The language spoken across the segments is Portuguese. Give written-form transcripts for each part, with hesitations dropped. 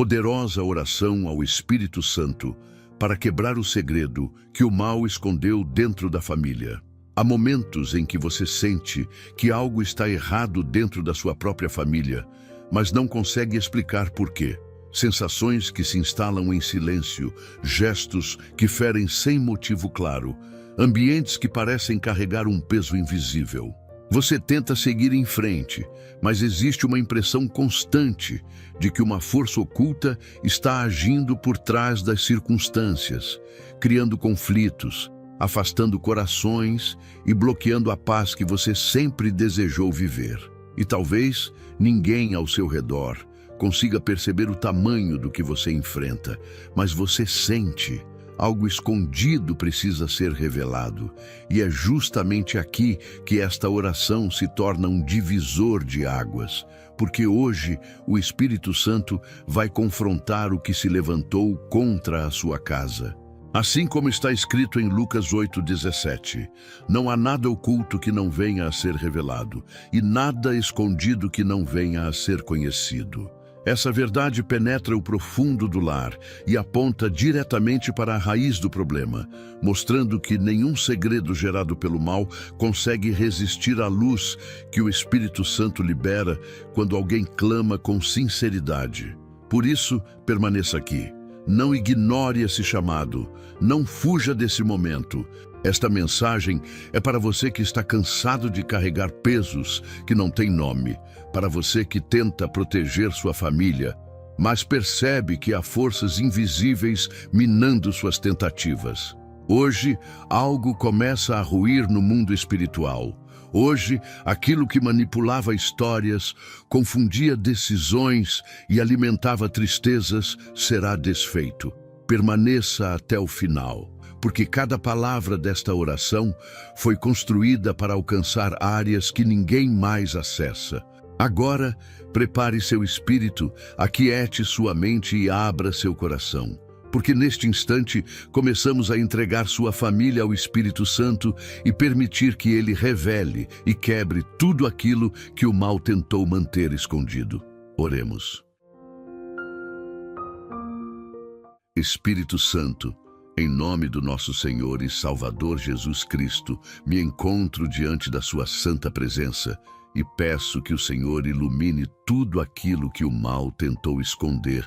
poderosa oração ao Espírito Santo para quebrar o segredo que o mal escondeu dentro da família. Há momentos em que você sente que algo está errado dentro da sua própria família, mas não consegue explicar por quê. Sensações que se instalam em silêncio, gestos que ferem sem motivo claro, ambientes que parecem carregar um peso invisível. Você tenta seguir em frente, mas existe uma impressão constante de que uma força oculta está agindo por trás das circunstâncias, criando conflitos, afastando corações e bloqueando a paz que você sempre desejou viver. E talvez ninguém ao seu redor consiga perceber o tamanho do que você enfrenta, mas você sente. Algo escondido precisa ser revelado, e é justamente aqui que esta oração se torna um divisor de águas, porque hoje o Espírito Santo vai confrontar o que se levantou contra a sua casa. Assim como está escrito em Lucas 8,17, não há nada oculto que não venha a ser revelado, e nada escondido que não venha a ser conhecido. Essa verdade penetra o profundo do lar e aponta diretamente para a raiz do problema, mostrando que nenhum segredo gerado pelo mal consegue resistir à luz que o Espírito Santo libera quando alguém clama com sinceridade. Por isso, permaneça aqui. Não ignore esse chamado, não fuja desse momento. Esta mensagem é para você que está cansado de carregar pesos que não têm nome, para você que tenta proteger sua família, mas percebe que há forças invisíveis minando suas tentativas. Hoje, algo começa a ruir no mundo espiritual. Hoje, aquilo que manipulava histórias, confundia decisões e alimentava tristezas será desfeito. Permaneça até o final, porque cada palavra desta oração foi construída para alcançar áreas que ninguém mais acessa. Agora, prepare seu espírito, aquiete sua mente e abra seu coração. Porque neste instante começamos a entregar sua família ao Espírito Santo e permitir que ele revele e quebre tudo aquilo que o mal tentou manter escondido. Oremos. Espírito Santo, em nome do nosso Senhor e Salvador Jesus Cristo, me encontro diante da sua santa presença e peço que o Senhor ilumine tudo aquilo que o mal tentou esconder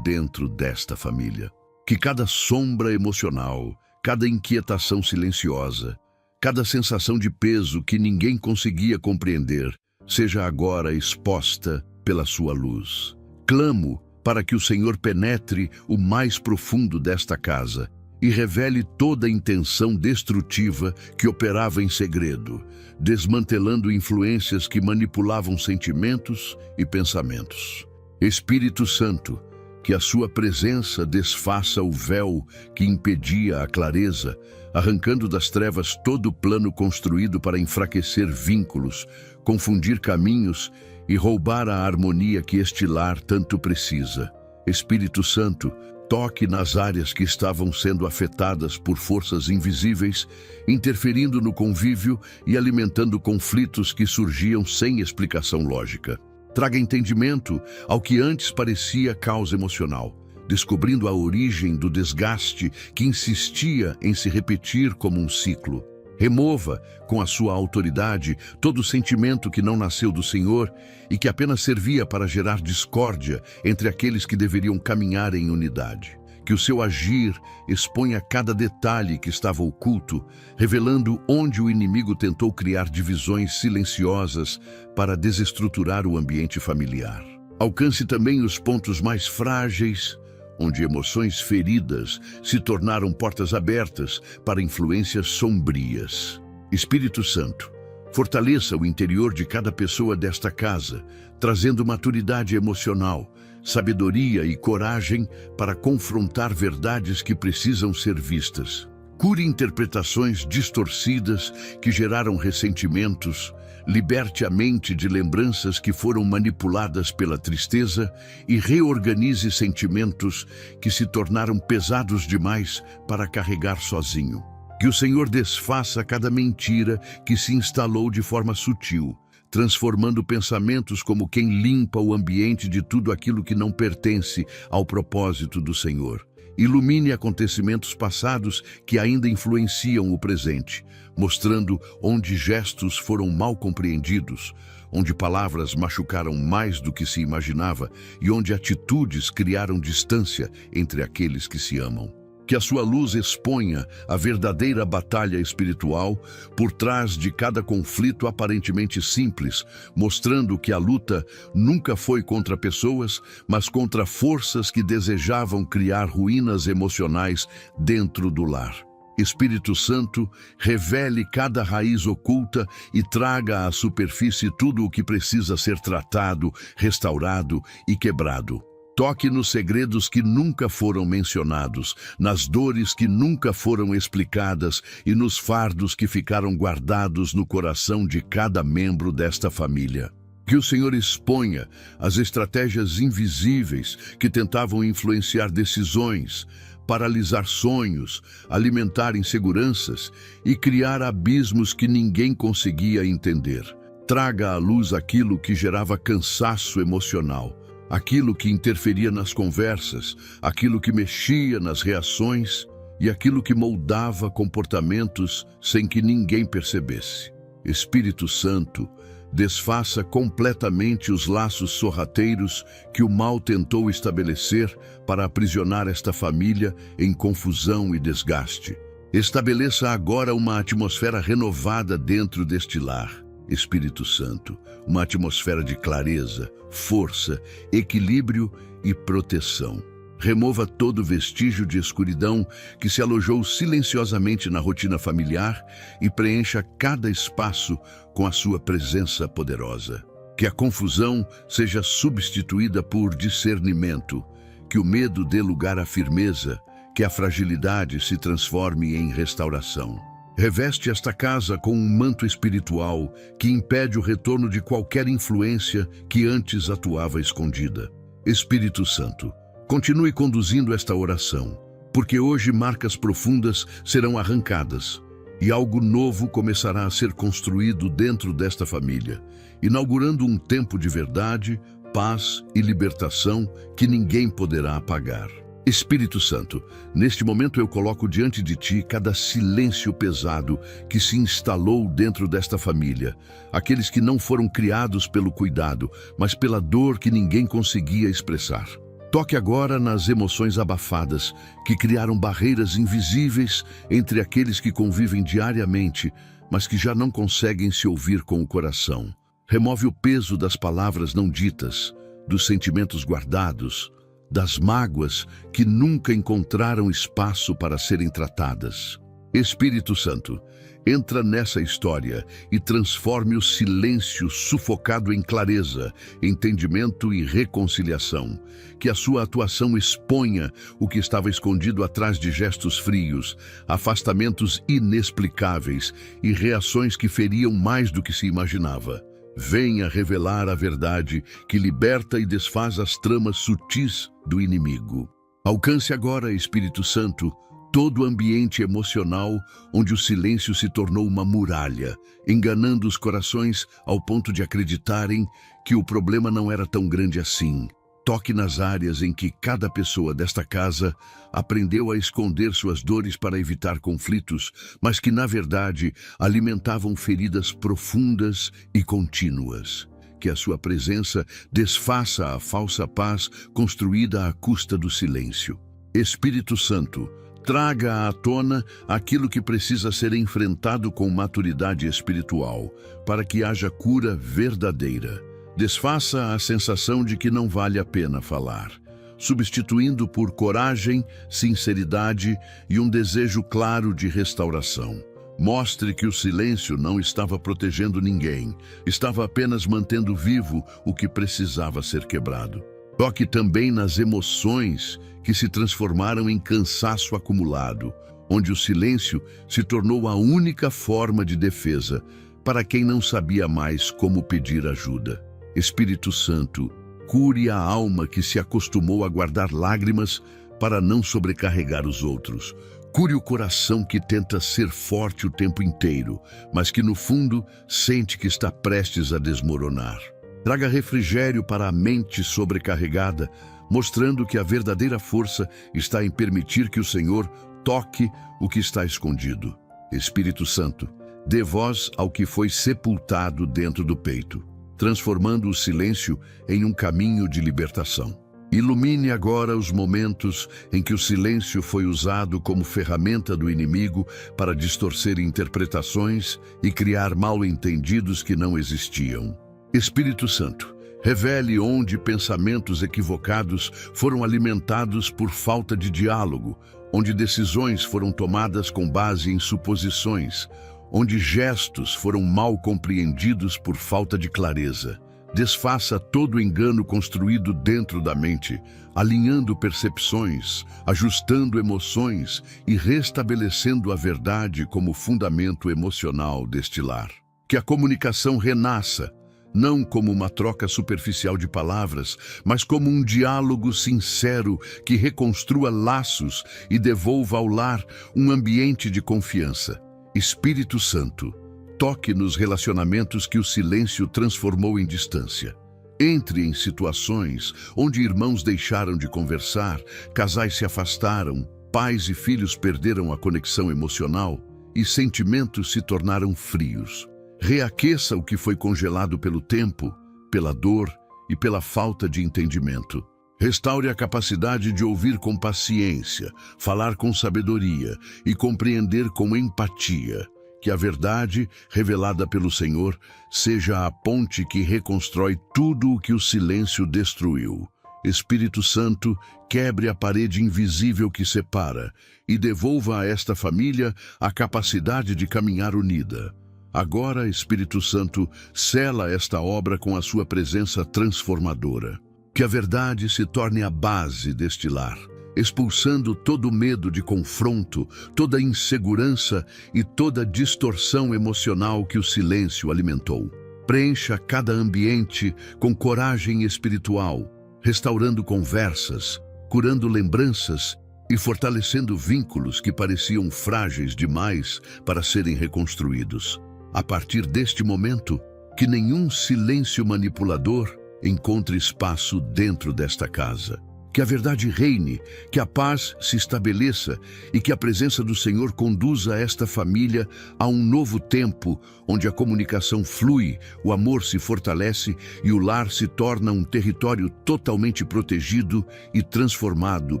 dentro desta família. Que cada sombra emocional, cada inquietação silenciosa, cada sensação de peso que ninguém conseguia compreender, seja agora exposta pela sua luz. Clamo para que o Senhor penetre o mais profundo desta casa e revele toda a intenção destrutiva que operava em segredo, desmantelando influências que manipulavam sentimentos e pensamentos. Espírito Santo, que a sua presença desfaça o véu que impedia a clareza, arrancando das trevas todo o plano construído para enfraquecer vínculos, confundir caminhos e roubar a harmonia que este lar tanto precisa. Espírito Santo, toque nas áreas que estavam sendo afetadas por forças invisíveis, interferindo no convívio e alimentando conflitos que surgiam sem explicação lógica. Traga entendimento ao que antes parecia causa emocional, descobrindo a origem do desgaste que insistia em se repetir como um ciclo. Remova, com a sua autoridade, todo sentimento que não nasceu do Senhor e que apenas servia para gerar discórdia entre aqueles que deveriam caminhar em unidade. Que o seu agir exponha cada detalhe que estava oculto, revelando onde o inimigo tentou criar divisões silenciosas para desestruturar o ambiente familiar. Alcance também os pontos mais frágeis, onde emoções feridas se tornaram portas abertas para influências sombrias. Espírito Santo, fortaleça o interior de cada pessoa desta casa, trazendo maturidade emocional, sabedoria e coragem para confrontar verdades que precisam ser vistas. Cure interpretações distorcidas que geraram ressentimentos, liberte a mente de lembranças que foram manipuladas pela tristeza e reorganize sentimentos que se tornaram pesados demais para carregar sozinho. Que o Senhor desfaça cada mentira que se instalou de forma sutil, transformando pensamentos como quem limpa o ambiente de tudo aquilo que não pertence ao propósito do Senhor. Ilumine acontecimentos passados que ainda influenciam o presente, mostrando onde gestos foram mal compreendidos, onde palavras machucaram mais do que se imaginava e onde atitudes criaram distância entre aqueles que se amam. Que a sua luz exponha a verdadeira batalha espiritual por trás de cada conflito aparentemente simples, mostrando que a luta nunca foi contra pessoas, mas contra forças que desejavam criar ruínas emocionais dentro do lar. Espírito Santo, revele cada raiz oculta e traga à superfície tudo o que precisa ser tratado, restaurado e quebrado. Toque nos segredos que nunca foram mencionados, nas dores que nunca foram explicadas e nos fardos que ficaram guardados no coração de cada membro desta família. Que o Senhor exponha as estratégias invisíveis que tentavam influenciar decisões, paralisar sonhos, alimentar inseguranças e criar abismos que ninguém conseguia entender. Traga à luz aquilo que gerava cansaço emocional, aquilo que interferia nas conversas, aquilo que mexia nas reações e aquilo que moldava comportamentos sem que ninguém percebesse. Espírito Santo, desfaça completamente os laços sorrateiros que o mal tentou estabelecer para aprisionar esta família em confusão e desgaste. Estabeleça agora uma atmosfera renovada dentro deste lar. Espírito Santo, uma atmosfera de clareza, força, equilíbrio e proteção. Remova todo vestígio de escuridão que se alojou silenciosamente na rotina familiar e preencha cada espaço com a sua presença poderosa. Que a confusão seja substituída por discernimento, que o medo dê lugar à firmeza, que a fragilidade se transforme em restauração. Reveste esta casa com um manto espiritual que impede o retorno de qualquer influência que antes atuava escondida. Espírito Santo, continue conduzindo esta oração, porque hoje marcas profundas serão arrancadas e algo novo começará a ser construído dentro desta família, inaugurando um tempo de verdade, paz e libertação que ninguém poderá apagar. Espírito Santo, neste momento eu coloco diante de Ti cada silêncio pesado que se instalou dentro desta família, aqueles que não foram criados pelo cuidado, mas pela dor que ninguém conseguia expressar. Toque agora nas emoções abafadas que criaram barreiras invisíveis entre aqueles que convivem diariamente, mas que já não conseguem se ouvir com o coração. Remove o peso das palavras não ditas, dos sentimentos guardados, das mágoas que nunca encontraram espaço para serem tratadas. Espírito Santo, entra nessa história e transforme o silêncio sufocado em clareza, entendimento e reconciliação. Que a sua atuação exponha o que estava escondido atrás de gestos frios, afastamentos inexplicáveis e reações que feriam mais do que se imaginava. Venha revelar a verdade que liberta e desfaz as tramas sutis do inimigo. Alcance agora, Espírito Santo, todo o ambiente emocional onde o silêncio se tornou uma muralha, enganando os corações ao ponto de acreditarem que o problema não era tão grande assim. Toque nas áreas em que cada pessoa desta casa aprendeu a esconder suas dores para evitar conflitos, mas que, na verdade, alimentavam feridas profundas e contínuas. Que a sua presença desfaça a falsa paz construída à custa do silêncio. Espírito Santo, traga à tona aquilo que precisa ser enfrentado com maturidade espiritual, para que haja cura verdadeira. Desfaça a sensação de que não vale a pena falar, substituindo por coragem, sinceridade e um desejo claro de restauração. Mostre que o silêncio não estava protegendo ninguém, estava apenas mantendo vivo o que precisava ser quebrado. Toque também nas emoções que se transformaram em cansaço acumulado, onde o silêncio se tornou a única forma de defesa para quem não sabia mais como pedir ajuda. Espírito Santo, cure a alma que se acostumou a guardar lágrimas para não sobrecarregar os outros. Cure o coração que tenta ser forte o tempo inteiro, mas que no fundo sente que está prestes a desmoronar. Traga refrigério para a mente sobrecarregada, mostrando que a verdadeira força está em permitir que o Senhor toque o que está escondido. Espírito Santo, dê voz ao que foi sepultado dentro do peito, transformando o silêncio em um caminho de libertação. Ilumine agora os momentos em que o silêncio foi usado como ferramenta do inimigo para distorcer interpretações e criar mal-entendidos que não existiam. Espírito Santo, revele onde pensamentos equivocados foram alimentados por falta de diálogo, onde decisões foram tomadas com base em suposições, onde gestos foram mal compreendidos por falta de clareza. Desfaça todo o engano construído dentro da mente, alinhando percepções, ajustando emoções e restabelecendo a verdade como fundamento emocional deste lar. Que a comunicação renasça, não como uma troca superficial de palavras, mas como um diálogo sincero que reconstrua laços e devolva ao lar um ambiente de confiança. Espírito Santo, toque nos relacionamentos que o silêncio transformou em distância. Entre em situações onde irmãos deixaram de conversar, casais se afastaram, pais e filhos perderam a conexão emocional e sentimentos se tornaram frios. Reaqueça o que foi congelado pelo tempo, pela dor e pela falta de entendimento. Restaure a capacidade de ouvir com paciência, falar com sabedoria e compreender com empatia. Que a verdade, revelada pelo Senhor, seja a ponte que reconstrói tudo o que o silêncio destruiu. Espírito Santo, quebre a parede invisível que separa e devolva a esta família a capacidade de caminhar unida. Agora, Espírito Santo, sela esta obra com a sua presença transformadora. Que a verdade se torne a base deste lar, expulsando todo medo de confronto, toda insegurança e toda distorção emocional que o silêncio alimentou. Preencha cada ambiente com coragem espiritual, restaurando conversas, curando lembranças e fortalecendo vínculos que pareciam frágeis demais para serem reconstruídos. A partir deste momento, que nenhum silêncio manipulador encontre espaço dentro desta casa. Que a verdade reine, que a paz se estabeleça e que a presença do Senhor conduza esta família a um novo tempo, onde a comunicação flui, o amor se fortalece e o lar se torna um território totalmente protegido e transformado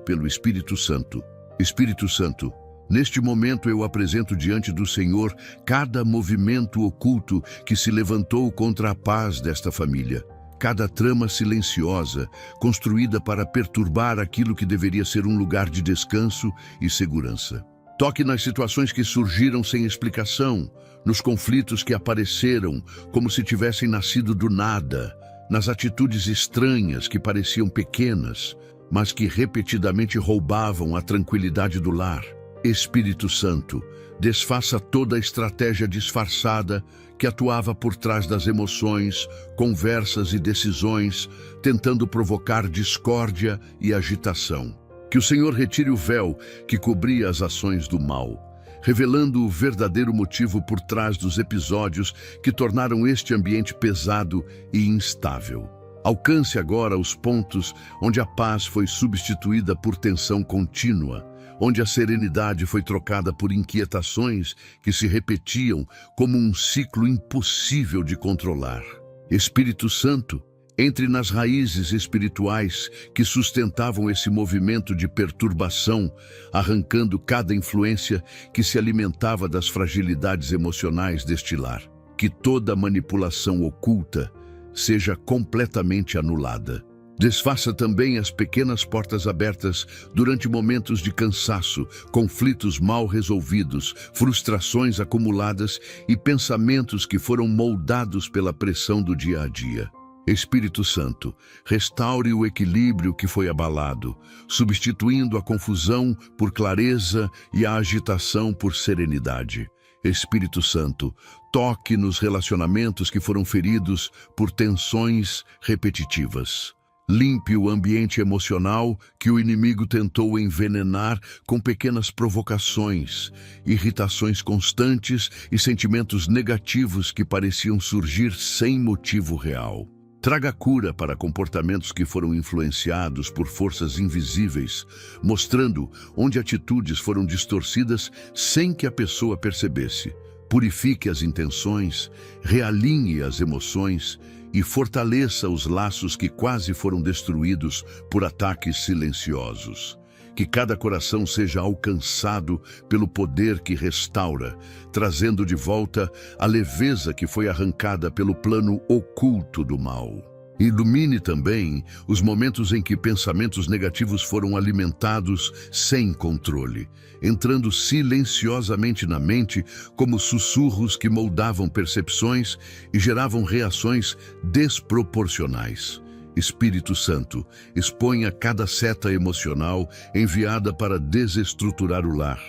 pelo Espírito Santo. Espírito Santo, neste momento eu apresento diante do Senhor cada movimento oculto que se levantou contra a paz desta família. Cada trama silenciosa, construída para perturbar aquilo que deveria ser um lugar de descanso e segurança. Toque nas situações que surgiram sem explicação, nos conflitos que apareceram como se tivessem nascido do nada, nas atitudes estranhas que pareciam pequenas, mas que repetidamente roubavam a tranquilidade do lar. Espírito Santo, desfaça toda a estratégia disfarçada que atuava por trás das emoções, conversas e decisões, tentando provocar discórdia e agitação. Que o Senhor retire o véu que cobria as ações do mal, revelando o verdadeiro motivo por trás dos episódios que tornaram este ambiente pesado e instável. Alcance agora os pontos onde a paz foi substituída por tensão contínua, onde a serenidade foi trocada por inquietações que se repetiam como um ciclo impossível de controlar. Espírito Santo, entre nas raízes espirituais que sustentavam esse movimento de perturbação, arrancando cada influência que se alimentava das fragilidades emocionais deste lar. Que toda manipulação oculta seja completamente anulada. Desfaça também as pequenas portas abertas durante momentos de cansaço, conflitos mal resolvidos, frustrações acumuladas e pensamentos que foram moldados pela pressão do dia a dia. Espírito Santo, restaure o equilíbrio que foi abalado, substituindo a confusão por clareza e a agitação por serenidade. Espírito Santo, toque nos relacionamentos que foram feridos por tensões repetitivas. Limpe o ambiente emocional que o inimigo tentou envenenar com pequenas provocações, irritações constantes e sentimentos negativos que pareciam surgir sem motivo real. Traga cura para comportamentos que foram influenciados por forças invisíveis, mostrando onde atitudes foram distorcidas sem que a pessoa percebesse. Purifique as intenções, realinhe as emoções e fortaleça os laços que quase foram destruídos por ataques silenciosos. Que cada coração seja alcançado pelo poder que restaura, trazendo de volta a leveza que foi arrancada pelo plano oculto do mal. Ilumine também os momentos em que pensamentos negativos foram alimentados sem controle, entrando silenciosamente na mente como sussurros que moldavam percepções e geravam reações desproporcionais. Espírito Santo, exponha cada seta emocional enviada para desestruturar o lar,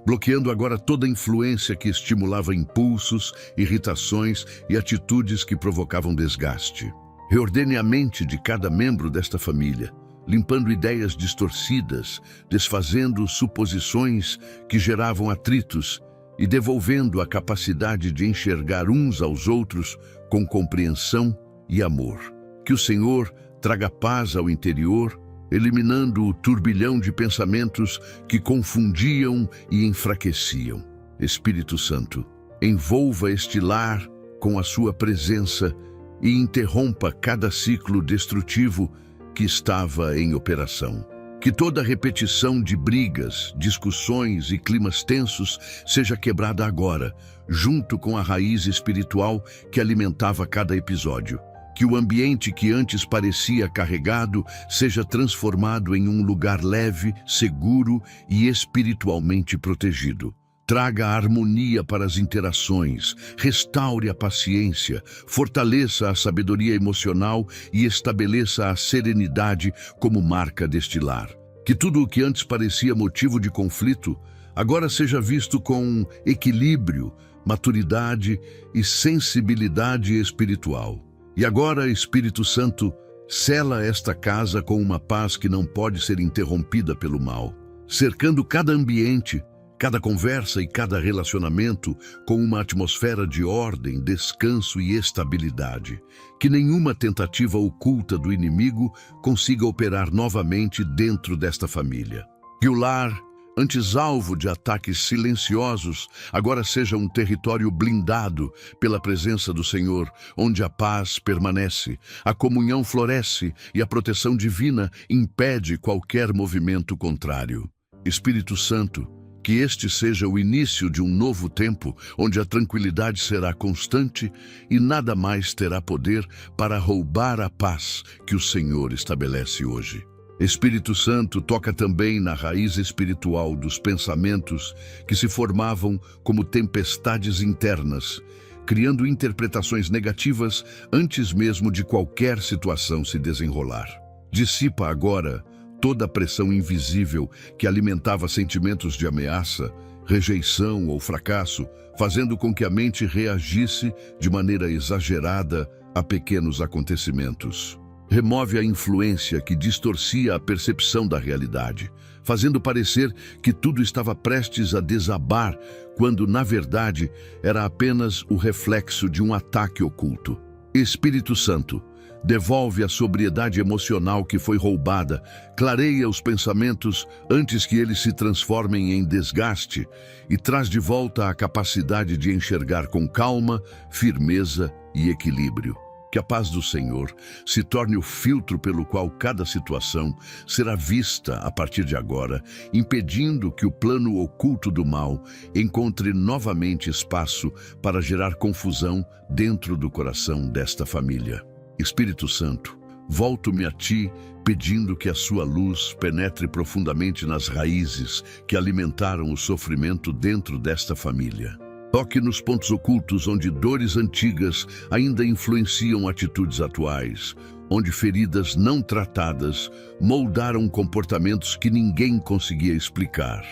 bloqueando agora toda influência que estimulava impulsos, irritações e atitudes que provocavam desgaste. Reordene a mente de cada membro desta família, limpando ideias distorcidas, desfazendo suposições que geravam atritos e devolvendo a capacidade de enxergar uns aos outros com compreensão e amor. Que o Senhor traga paz ao interior, eliminando o turbilhão de pensamentos que confundiam e enfraqueciam. Espírito Santo, envolva este lar com a sua presença e interrompa cada ciclo destrutivo que estava em operação. Que toda repetição de brigas, discussões e climas tensos seja quebrada agora, junto com a raiz espiritual que alimentava cada episódio. Que o ambiente que antes parecia carregado seja transformado em um lugar leve, seguro e espiritualmente protegido. Traga a harmonia para as interações, restaure a paciência, fortaleça a sabedoria emocional e estabeleça a serenidade como marca deste lar. Que tudo o que antes parecia motivo de conflito, agora seja visto com equilíbrio, maturidade e sensibilidade espiritual. E agora, Espírito Santo, sela esta casa com uma paz que não pode ser interrompida pelo mal, cercando cada ambiente, cada conversa e cada relacionamento com uma atmosfera de ordem, descanso e estabilidade. Que nenhuma tentativa oculta do inimigo consiga operar novamente dentro desta família. Que o lar, antes alvo de ataques silenciosos, agora seja um território blindado pela presença do Senhor, onde a paz permanece, a comunhão floresce e a proteção divina impede qualquer movimento contrário. Espírito Santo, que este seja o início de um novo tempo, onde a tranquilidade será constante e nada mais terá poder para roubar a paz que o Senhor estabelece hoje. Espírito Santo, toca também na raiz espiritual dos pensamentos que se formavam como tempestades internas, criando interpretações negativas antes mesmo de qualquer situação se desenrolar. Dissipa agora toda a pressão invisível que alimentava sentimentos de ameaça, rejeição ou fracasso, fazendo com que a mente reagisse de maneira exagerada a pequenos acontecimentos. Remove a influência que distorcia a percepção da realidade, fazendo parecer que tudo estava prestes a desabar, quando, na verdade, era apenas o reflexo de um ataque oculto. Espírito Santo, devolve a sobriedade emocional que foi roubada, clareia os pensamentos antes que eles se transformem em desgaste e traz de volta a capacidade de enxergar com calma, firmeza e equilíbrio. Que a paz do Senhor se torne o filtro pelo qual cada situação será vista a partir de agora, impedindo que o plano oculto do mal encontre novamente espaço para gerar confusão dentro do coração desta família. Espírito Santo, volto-me a Ti, pedindo que a Sua luz penetre profundamente nas raízes que alimentaram o sofrimento dentro desta família. Toque nos pontos ocultos onde dores antigas ainda influenciam atitudes atuais, onde feridas não tratadas moldaram comportamentos que ninguém conseguia explicar.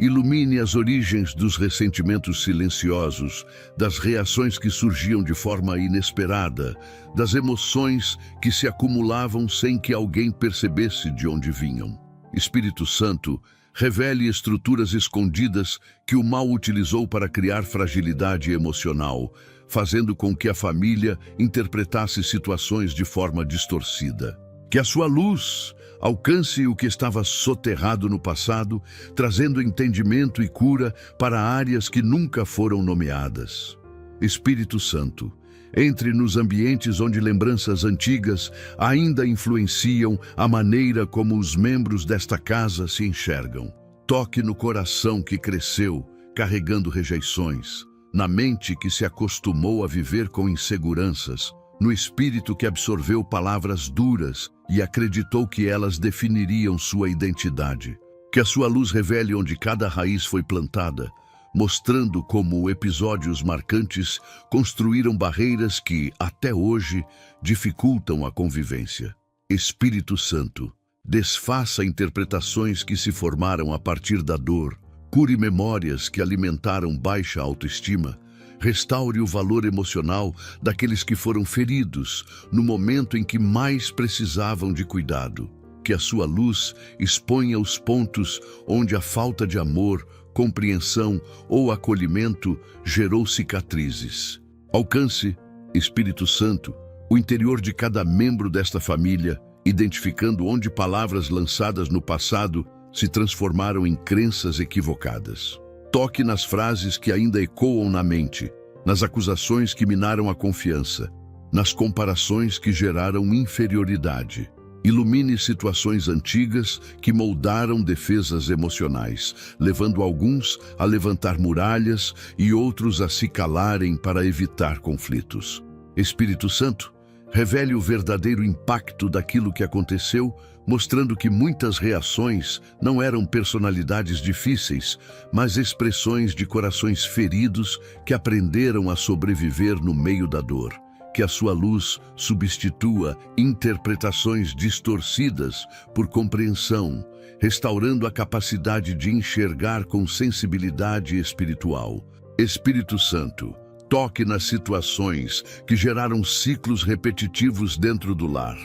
Ilumine as origens dos ressentimentos silenciosos, das reações que surgiam de forma inesperada, das emoções que se acumulavam sem que alguém percebesse de onde vinham. Espírito Santo, revele estruturas escondidas que o mal utilizou para criar fragilidade emocional, fazendo com que a família interpretasse situações de forma distorcida. Que a sua luz alcance o que estava soterrado no passado, trazendo entendimento e cura para áreas que nunca foram nomeadas. Espírito Santo, entre nos ambientes onde lembranças antigas ainda influenciam a maneira como os membros desta casa se enxergam. Toque no coração que cresceu, carregando rejeições, na mente que se acostumou a viver com inseguranças, no espírito que absorveu palavras duras e acreditou que elas definiriam sua identidade. Que a sua luz revele onde cada raiz foi plantada, mostrando como episódios marcantes construíram barreiras que, até hoje, dificultam a convivência. Espírito Santo, desfaça interpretações que se formaram a partir da dor, cure memórias que alimentaram baixa autoestima, restaure o valor emocional daqueles que foram feridos no momento em que mais precisavam de cuidado. Que a sua luz exponha os pontos onde a falta de amor, compreensão ou acolhimento gerou cicatrizes. Alcance, Espírito Santo, o interior de cada membro desta família, identificando onde palavras lançadas no passado se transformaram em crenças equivocadas. Toque nas frases que ainda ecoam na mente, nas acusações que minaram a confiança, nas comparações que geraram inferioridade. Ilumine situações antigas que moldaram defesas emocionais, levando alguns a levantar muralhas e outros a se calarem para evitar conflitos. Espírito Santo, revele o verdadeiro impacto daquilo que aconteceu, mostrando que muitas reações não eram personalidades difíceis, mas expressões de corações feridos que aprenderam a sobreviver no meio da dor. Que a sua luz substitua interpretações distorcidas por compreensão, restaurando a capacidade de enxergar com sensibilidade espiritual. Espírito Santo, toque nas situações que geraram ciclos repetitivos dentro do lar,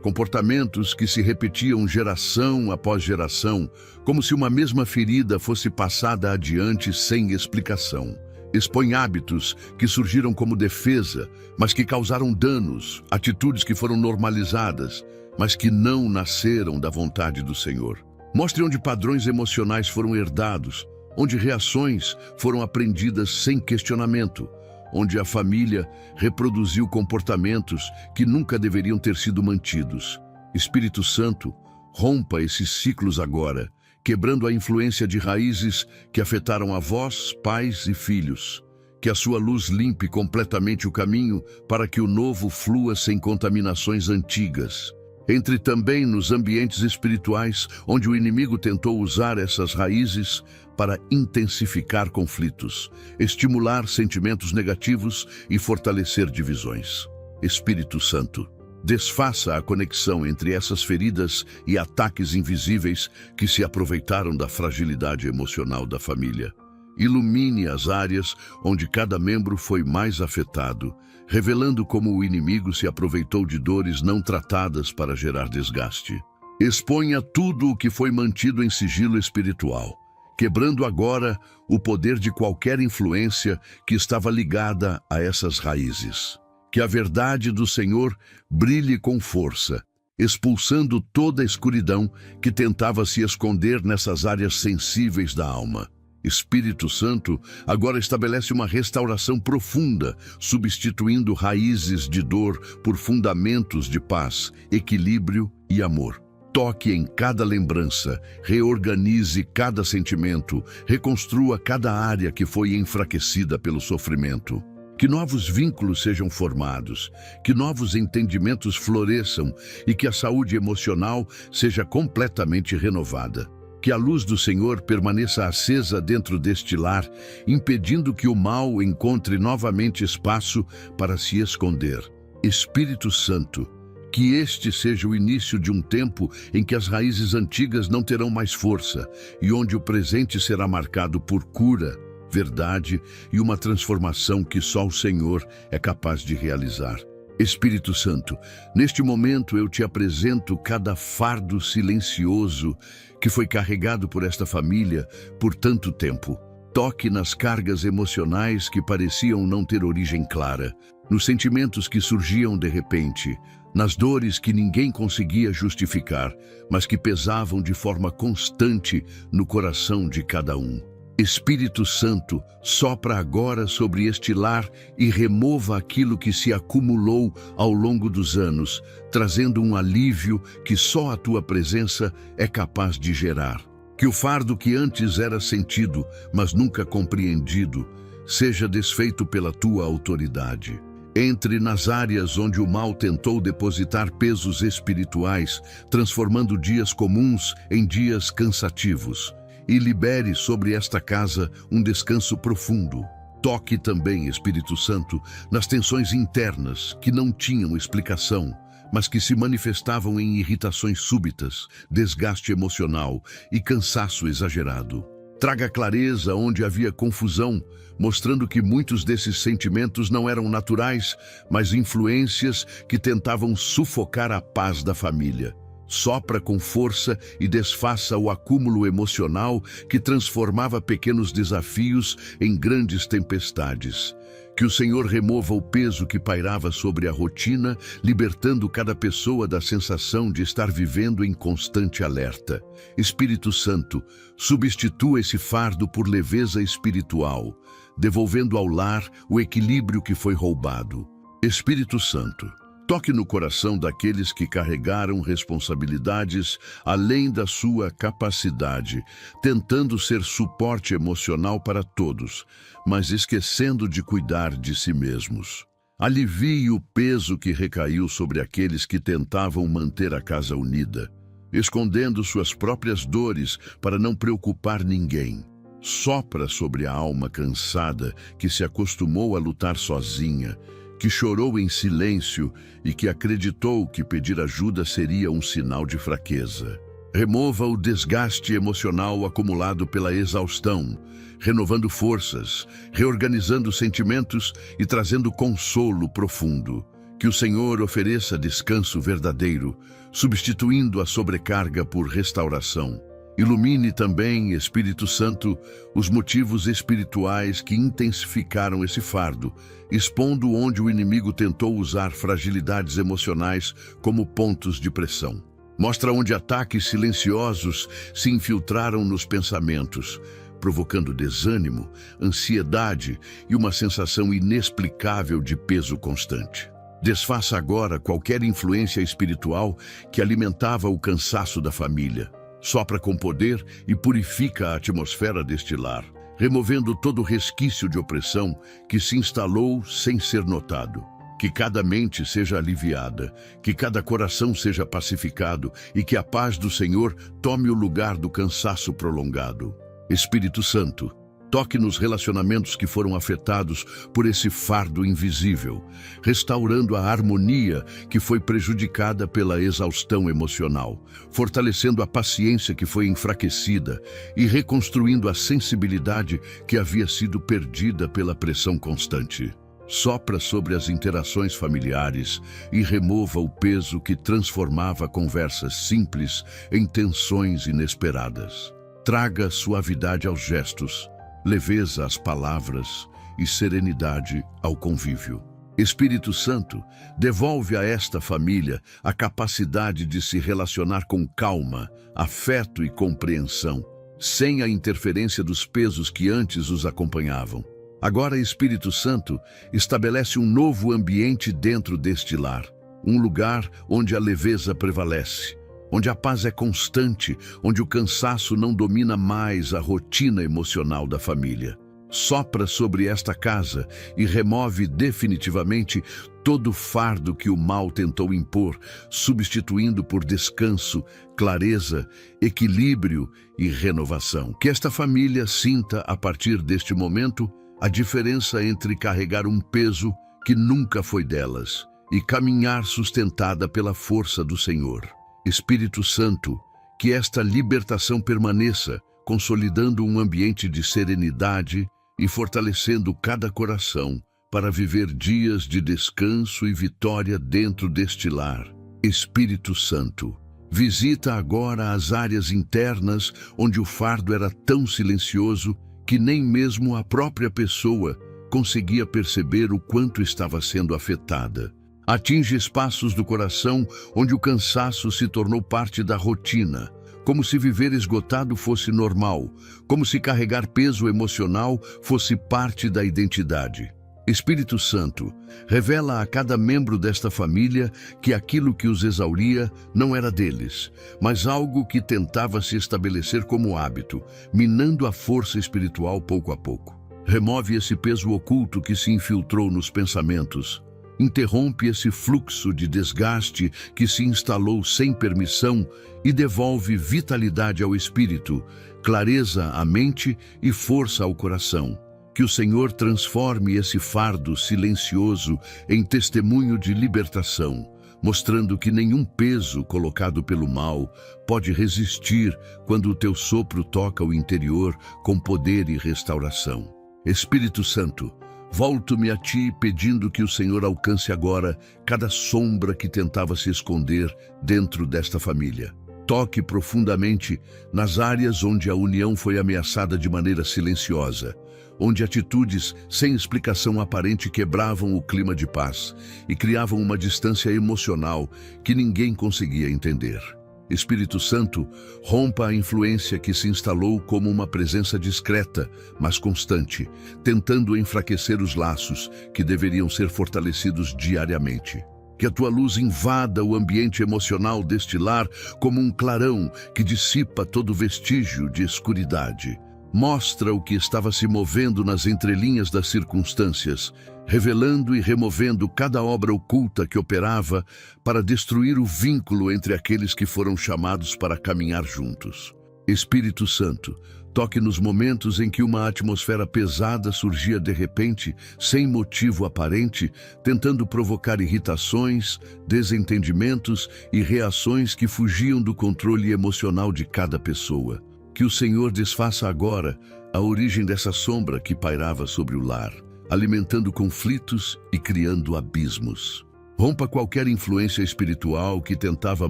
comportamentos que se repetiam geração após geração, como se uma mesma ferida fosse passada adiante sem explicação. Expõe hábitos que surgiram como defesa, mas que causaram danos, atitudes que foram normalizadas, mas que não nasceram da vontade do Senhor. Mostre onde padrões emocionais foram herdados, onde reações foram aprendidas sem questionamento, onde a família reproduziu comportamentos que nunca deveriam ter sido mantidos. Espírito Santo, rompa esses ciclos agora, quebrando a influência de raízes que afetaram avós, pais e filhos. Que a sua luz limpe completamente o caminho para que o novo flua sem contaminações antigas. Entre também nos ambientes espirituais onde o inimigo tentou usar essas raízes para intensificar conflitos, estimular sentimentos negativos e fortalecer divisões. Espírito Santo, desfaça a conexão entre essas feridas e ataques invisíveis que se aproveitaram da fragilidade emocional da família. Ilumine as áreas onde cada membro foi mais afetado, revelando como o inimigo se aproveitou de dores não tratadas para gerar desgaste. Exponha tudo o que foi mantido em sigilo espiritual, quebrando agora o poder de qualquer influência que estava ligada a essas raízes. Que a verdade do Senhor brilhe com força, expulsando toda a escuridão que tentava se esconder nessas áreas sensíveis da alma. Espírito Santo agora estabelece uma restauração profunda, substituindo raízes de dor por fundamentos de paz, equilíbrio e amor. Toque em cada lembrança, reorganize cada sentimento, reconstrua cada área que foi enfraquecida pelo sofrimento. Que novos vínculos sejam formados, que novos entendimentos floresçam e que a saúde emocional seja completamente renovada. Que a luz do Senhor permaneça acesa dentro deste lar, impedindo que o mal encontre novamente espaço para se esconder. Espírito Santo, Que este seja o início de um tempo em que as raízes antigas não terão mais força e onde o presente será marcado por cura, verdade e uma transformação que só o Senhor é capaz de realizar. Espírito Santo, neste momento eu te apresento cada fardo silencioso que foi carregado por esta família por tanto tempo. Toque nas cargas emocionais que pareciam não ter origem clara, nos sentimentos que surgiam de repente, nas dores que ninguém conseguia justificar, mas que pesavam de forma constante no coração de cada um. Espírito Santo, sopra agora sobre este lar e remova aquilo que se acumulou ao longo dos anos, trazendo um alívio que só a tua presença é capaz de gerar. Que o fardo que antes era sentido, mas nunca compreendido, seja desfeito pela tua autoridade. Entre nas áreas onde o mal tentou depositar pesos espirituais, transformando dias comuns em dias cansativos. E libere sobre esta casa um descanso profundo. Toque também, Espírito Santo, nas tensões internas que não tinham explicação, mas que se manifestavam em irritações súbitas, desgaste emocional e cansaço exagerado. Traga clareza onde havia confusão, mostrando que muitos desses sentimentos não eram naturais, mas influências que tentavam sufocar a paz da família. Sopra com força e desfaça o acúmulo emocional que transformava pequenos desafios em grandes tempestades. Que o Senhor remova o peso que pairava sobre a rotina, libertando cada pessoa da sensação de estar vivendo em constante alerta. Espírito Santo, substitua esse fardo por leveza espiritual, devolvendo ao lar o equilíbrio que foi roubado. Espírito Santo, toque no coração daqueles que carregaram responsabilidades além da sua capacidade, tentando ser suporte emocional para todos, mas esquecendo de cuidar de si mesmos. Alivie o peso que recaiu sobre aqueles que tentavam manter a casa unida, escondendo suas próprias dores para não preocupar ninguém. Sopra sobre a alma cansada que se acostumou a lutar sozinha, que chorou em silêncio e que acreditou que pedir ajuda seria um sinal de fraqueza. Remova o desgaste emocional acumulado pela exaustão, renovando forças, reorganizando sentimentos e trazendo consolo profundo. Que o Senhor ofereça descanso verdadeiro, substituindo a sobrecarga por restauração. Ilumine também, Espírito Santo, os motivos espirituais que intensificaram esse fardo, expondo onde o inimigo tentou usar fragilidades emocionais como pontos de pressão. Mostra onde ataques silenciosos se infiltraram nos pensamentos, provocando desânimo, ansiedade e uma sensação inexplicável de peso constante. Desfaça agora qualquer influência espiritual que alimentava o cansaço da família. Sopra com poder e purifica a atmosfera deste lar, removendo todo resquício de opressão que se instalou sem ser notado. Que cada mente seja aliviada, que cada coração seja pacificado e que a paz do Senhor tome o lugar do cansaço prolongado. Espírito Santo, toque nos relacionamentos que foram afetados por esse fardo invisível, restaurando a harmonia que foi prejudicada pela exaustão emocional, fortalecendo a paciência que foi enfraquecida e reconstruindo a sensibilidade que havia sido perdida pela pressão constante. Sopra sobre as interações familiares e remova o peso que transformava conversas simples em tensões inesperadas. Traga suavidade aos gestos, leveza às palavras e serenidade ao convívio. Espírito Santo, devolve a esta família a capacidade de se relacionar com calma, afeto e compreensão, sem a interferência dos pesos que antes os acompanhavam. Agora, Espírito Santo, estabelece um novo ambiente dentro deste lar, um lugar onde a leveza prevalece, onde a paz é constante, onde o cansaço não domina mais a rotina emocional da família. Sopra sobre esta casa e remove definitivamente todo o fardo que o mal tentou impor, substituindo por descanso, clareza, equilíbrio e renovação. Que esta família sinta, a partir deste momento, a diferença entre carregar um peso que nunca foi delas e caminhar sustentada pela força do Senhor. Espírito Santo, que esta libertação permaneça, consolidando um ambiente de serenidade e fortalecendo cada coração para viver dias de descanso e vitória dentro deste lar. Espírito Santo, visita agora as áreas internas onde o fardo era tão silencioso que nem mesmo a própria pessoa conseguia perceber o quanto estava sendo afetada. Atinge espaços do coração onde o cansaço se tornou parte da rotina, como se viver esgotado fosse normal, como se carregar peso emocional fosse parte da identidade. Espírito Santo, revela a cada membro desta família que aquilo que os exauria não era deles, mas algo que tentava se estabelecer como hábito, minando a força espiritual pouco a pouco. Remove esse peso oculto que se infiltrou nos pensamentos. Interrompe esse fluxo de desgaste que se instalou sem permissão e devolve vitalidade ao espírito, clareza à mente e força ao coração. Que o Senhor transforme esse fardo silencioso em testemunho de libertação, mostrando que nenhum peso colocado pelo mal pode resistir quando o teu sopro toca o interior com poder e restauração. Espírito Santo, volto-me a ti pedindo que o Senhor alcance agora cada sombra que tentava se esconder dentro desta família. Toque profundamente nas áreas onde a união foi ameaçada de maneira silenciosa, onde atitudes sem explicação aparente quebravam o clima de paz e criavam uma distância emocional que ninguém conseguia entender. Espírito Santo, rompa a influência que se instalou como uma presença discreta, mas constante, tentando enfraquecer os laços que deveriam ser fortalecidos diariamente. Que a tua luz invada o ambiente emocional deste lar como um clarão que dissipa todo vestígio de escuridade. Mostra o que estava se movendo nas entrelinhas das circunstâncias, revelando e removendo cada obra oculta que operava para destruir o vínculo entre aqueles que foram chamados para caminhar juntos. Espírito Santo, toque nos momentos em que uma atmosfera pesada surgia de repente, sem motivo aparente, tentando provocar irritações, desentendimentos e reações que fugiam do controle emocional de cada pessoa. Que o Senhor desfaça agora a origem dessa sombra que pairava sobre o lar, alimentando conflitos e criando abismos. Rompa qualquer influência espiritual que tentava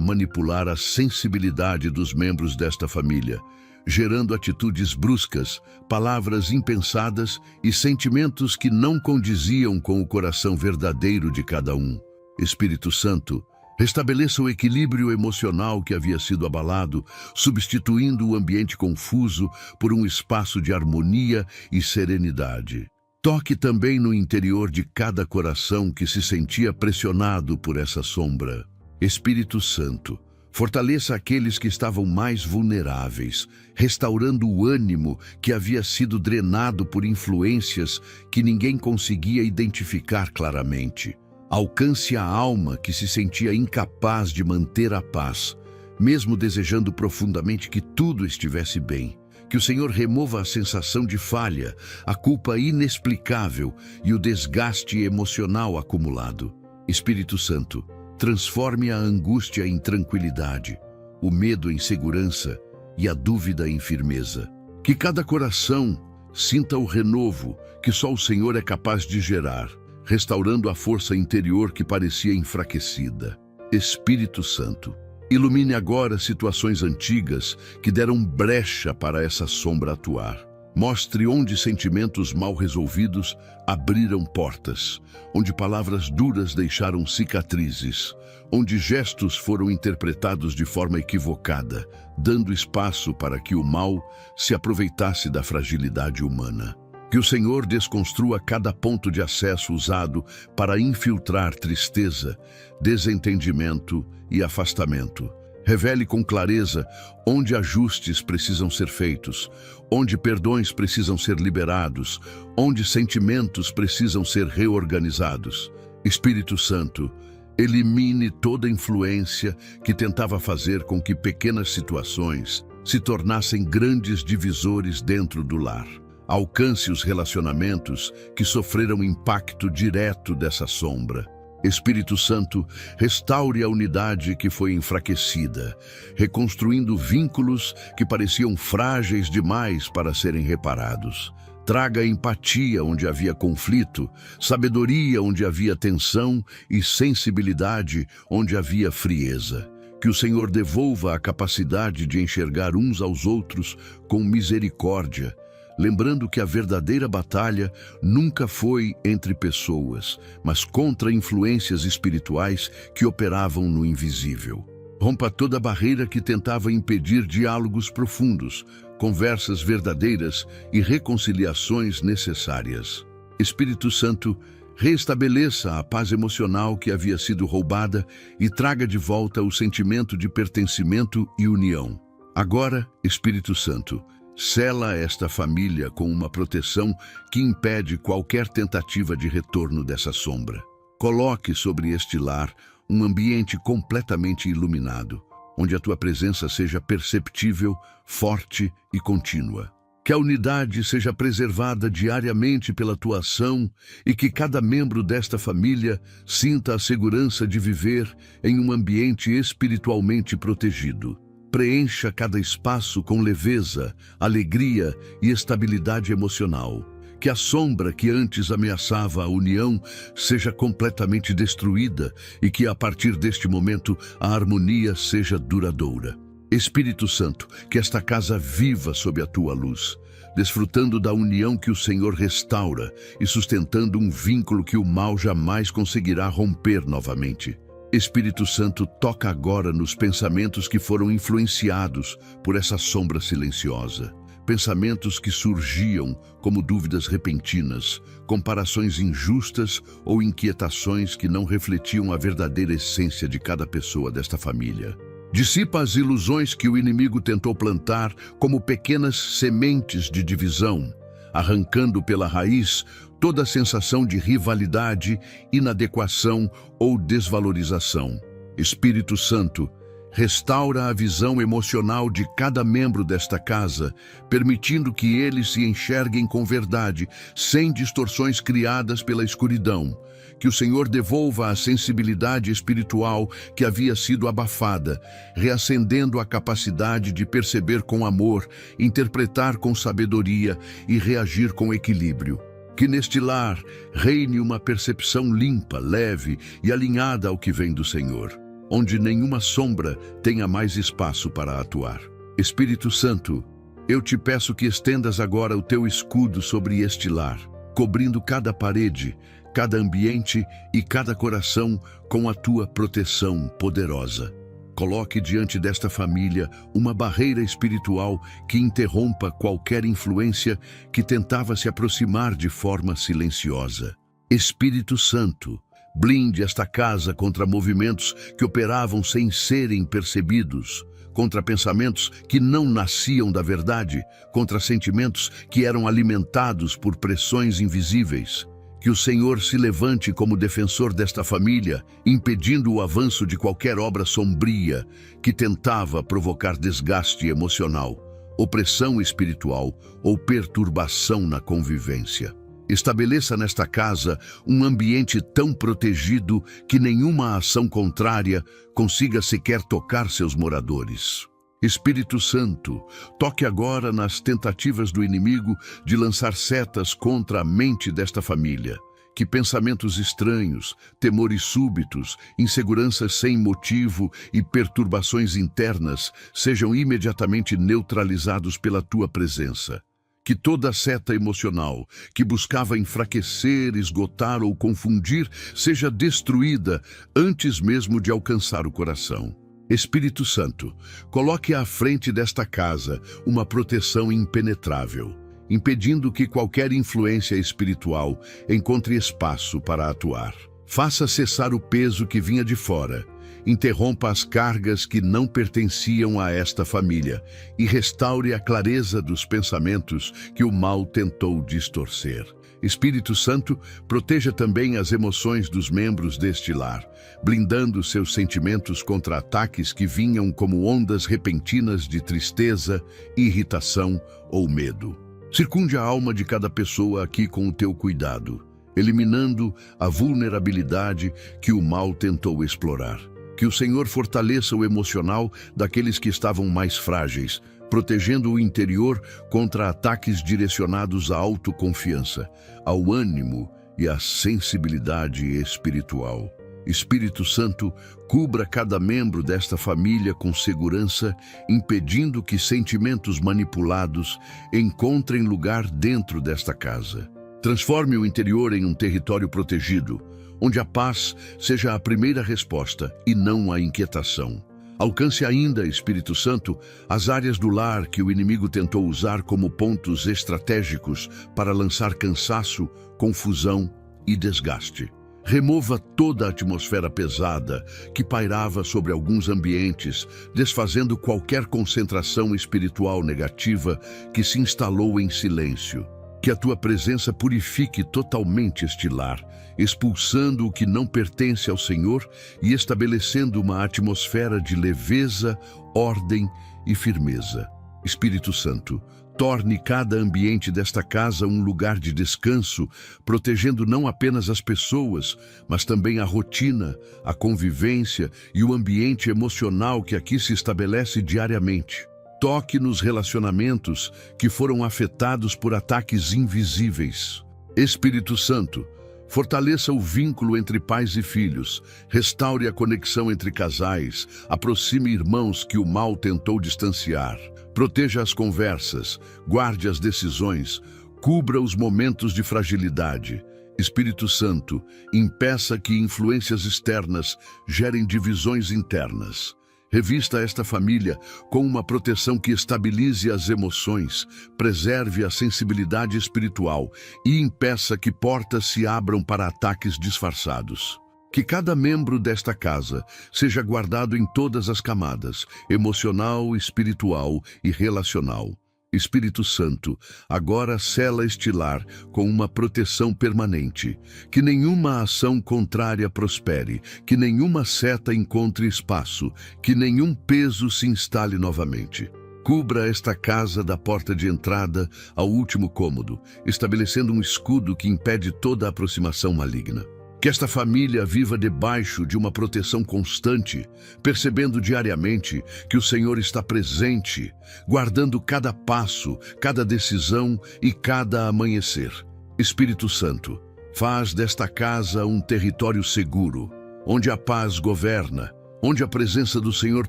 manipular a sensibilidade dos membros desta família, gerando atitudes bruscas, palavras impensadas e sentimentos que não condiziam com o coração verdadeiro de cada um. Espírito Santo, restabeleça o equilíbrio emocional que havia sido abalado, substituindo o ambiente confuso por um espaço de harmonia e serenidade. Toque também no interior de cada coração que se sentia pressionado por essa sombra. Espírito Santo, fortaleça aqueles que estavam mais vulneráveis, restaurando o ânimo que havia sido drenado por influências que ninguém conseguia identificar claramente. Alcance a alma que se sentia incapaz de manter a paz, mesmo desejando profundamente que tudo estivesse bem. Que o Senhor remova a sensação de falha, a culpa inexplicável e o desgaste emocional acumulado. Espírito Santo, transforme a angústia em tranquilidade, o medo em segurança e a dúvida em firmeza. Que cada coração sinta o renovo que só o Senhor é capaz de gerar, restaurando a força interior que parecia enfraquecida. Espírito Santo, ilumine agora situações antigas que deram brecha para essa sombra atuar. Mostre onde sentimentos mal resolvidos abriram portas, onde palavras duras deixaram cicatrizes, onde gestos foram interpretados de forma equivocada, dando espaço para que o mal se aproveitasse da fragilidade humana. Que o Senhor desconstrua cada ponto de acesso usado para infiltrar tristeza, desentendimento e afastamento. Revele com clareza onde ajustes precisam ser feitos, onde perdões precisam ser liberados, onde sentimentos precisam ser reorganizados. Espírito Santo, elimine toda influência que tentava fazer com que pequenas situações se tornassem grandes divisores dentro do lar. Alcance os relacionamentos que sofreram impacto direto dessa sombra. Espírito Santo, restaure a unidade que foi enfraquecida, reconstruindo vínculos que pareciam frágeis demais para serem reparados. Traga empatia onde havia conflito, sabedoria onde havia tensão e sensibilidade onde havia frieza. Que o Senhor devolva a capacidade de enxergar uns aos outros com misericórdia, lembrando que a verdadeira batalha nunca foi entre pessoas, mas contra influências espirituais que operavam no invisível. Rompa toda barreira que tentava impedir diálogos profundos, conversas verdadeiras e reconciliações necessárias. Espírito Santo, reestabeleça a paz emocional que havia sido roubada e traga de volta o sentimento de pertencimento e união. Agora, Espírito Santo, sela esta família com uma proteção que impede qualquer tentativa de retorno dessa sombra. Coloque sobre este lar um ambiente completamente iluminado, onde a tua presença seja perceptível, forte e contínua. Que a unidade seja preservada diariamente pela tua ação e que cada membro desta família sinta a segurança de viver em um ambiente espiritualmente protegido. Preencha cada espaço com leveza, alegria e estabilidade emocional. Que a sombra que antes ameaçava a união seja completamente destruída e que, a partir deste momento, a harmonia seja duradoura. Espírito Santo, que esta casa viva sob a tua luz, desfrutando da união que o Senhor restaura e sustentando um vínculo que o mal jamais conseguirá romper novamente. Espírito Santo, toca agora nos pensamentos que foram influenciados por essa sombra silenciosa. Pensamentos que surgiam como dúvidas repentinas, comparações injustas ou inquietações que não refletiam a verdadeira essência de cada pessoa desta família. Dissipa as ilusões que o inimigo tentou plantar como pequenas sementes de divisão, arrancando pela raiz toda a sensação de rivalidade, inadequação ou desvalorização. Espírito Santo, restaura a visão emocional de cada membro desta casa, permitindo que eles se enxerguem com verdade, sem distorções criadas pela escuridão. Que o Senhor devolva a sensibilidade espiritual que havia sido abafada, reacendendo a capacidade de perceber com amor, interpretar com sabedoria e reagir com equilíbrio. Que neste lar reine uma percepção limpa, leve e alinhada ao que vem do Senhor, onde nenhuma sombra tenha mais espaço para atuar. Espírito Santo, eu te peço que estendas agora o teu escudo sobre este lar, cobrindo cada parede, cada ambiente e cada coração com a tua proteção poderosa. Coloque diante desta família uma barreira espiritual que interrompa qualquer influência que tentava se aproximar de forma silenciosa. Espírito Santo, blinde esta casa contra movimentos que operavam sem serem percebidos, contra pensamentos que não nasciam da verdade, contra sentimentos que eram alimentados por pressões invisíveis. Que o Senhor se levante como defensor desta família, impedindo o avanço de qualquer obra sombria que tentava provocar desgaste emocional, opressão espiritual ou perturbação na convivência. Estabeleça nesta casa um ambiente tão protegido que nenhuma ação contrária consiga sequer tocar seus moradores. Espírito Santo, toque agora nas tentativas do inimigo de lançar setas contra a mente desta família. Que pensamentos estranhos, temores súbitos, inseguranças sem motivo e perturbações internas sejam imediatamente neutralizados pela tua presença. Que toda seta emocional que buscava enfraquecer, esgotar ou confundir seja destruída antes mesmo de alcançar o coração. Espírito Santo, coloque à frente desta casa uma proteção impenetrável, impedindo que qualquer influência espiritual encontre espaço para atuar. Faça cessar o peso que vinha de fora, interrompa as cargas que não pertenciam a esta família e restaure a clareza dos pensamentos que o mal tentou distorcer. Espírito Santo, proteja também as emoções dos membros deste lar, blindando seus sentimentos contra ataques que vinham como ondas repentinas de tristeza, irritação ou medo. Circunde a alma de cada pessoa aqui com o teu cuidado, eliminando a vulnerabilidade que o mal tentou explorar. Que o Senhor fortaleça o emocional daqueles que estavam mais frágeis, protegendo o interior contra ataques direcionados à autoconfiança, ao ânimo e à sensibilidade espiritual. Espírito Santo, cubra cada membro desta família com segurança, impedindo que sentimentos manipulados encontrem lugar dentro desta casa. Transforme o interior em um território protegido, onde a paz seja a primeira resposta e não a inquietação. Alcance ainda, Espírito Santo, as áreas do lar que o inimigo tentou usar como pontos estratégicos para lançar cansaço, confusão e desgaste. Remova toda a atmosfera pesada que pairava sobre alguns ambientes, desfazendo qualquer concentração espiritual negativa que se instalou em silêncio. Que a tua presença purifique totalmente este lar, expulsando o que não pertence ao Senhor e estabelecendo uma atmosfera de leveza, ordem e firmeza. Espírito Santo, torne cada ambiente desta casa um lugar de descanso, protegendo não apenas as pessoas, mas também a rotina, a convivência e o ambiente emocional que aqui se estabelece diariamente. Toque nos relacionamentos que foram afetados por ataques invisíveis. Espírito Santo, fortaleça o vínculo entre pais e filhos, restaure a conexão entre casais, aproxime irmãos que o mal tentou distanciar. Proteja as conversas, guarde as decisões, cubra os momentos de fragilidade. Espírito Santo, impeça que influências externas gerem divisões internas. Revista esta família com uma proteção que estabilize as emoções, preserve a sensibilidade espiritual e impeça que portas se abram para ataques disfarçados. Que cada membro desta casa seja guardado em todas as camadas, emocional, espiritual e relacional. Espírito Santo, agora sela este lar com uma proteção permanente. Que nenhuma ação contrária prospere, que nenhuma seta encontre espaço, que nenhum peso se instale novamente. Cubra esta casa da porta de entrada ao último cômodo, estabelecendo um escudo que impede toda aproximação maligna. Que esta família viva debaixo de uma proteção constante, percebendo diariamente que o Senhor está presente, guardando cada passo, cada decisão e cada amanhecer. Espírito Santo, faz desta casa um território seguro, onde a paz governa, onde a presença do Senhor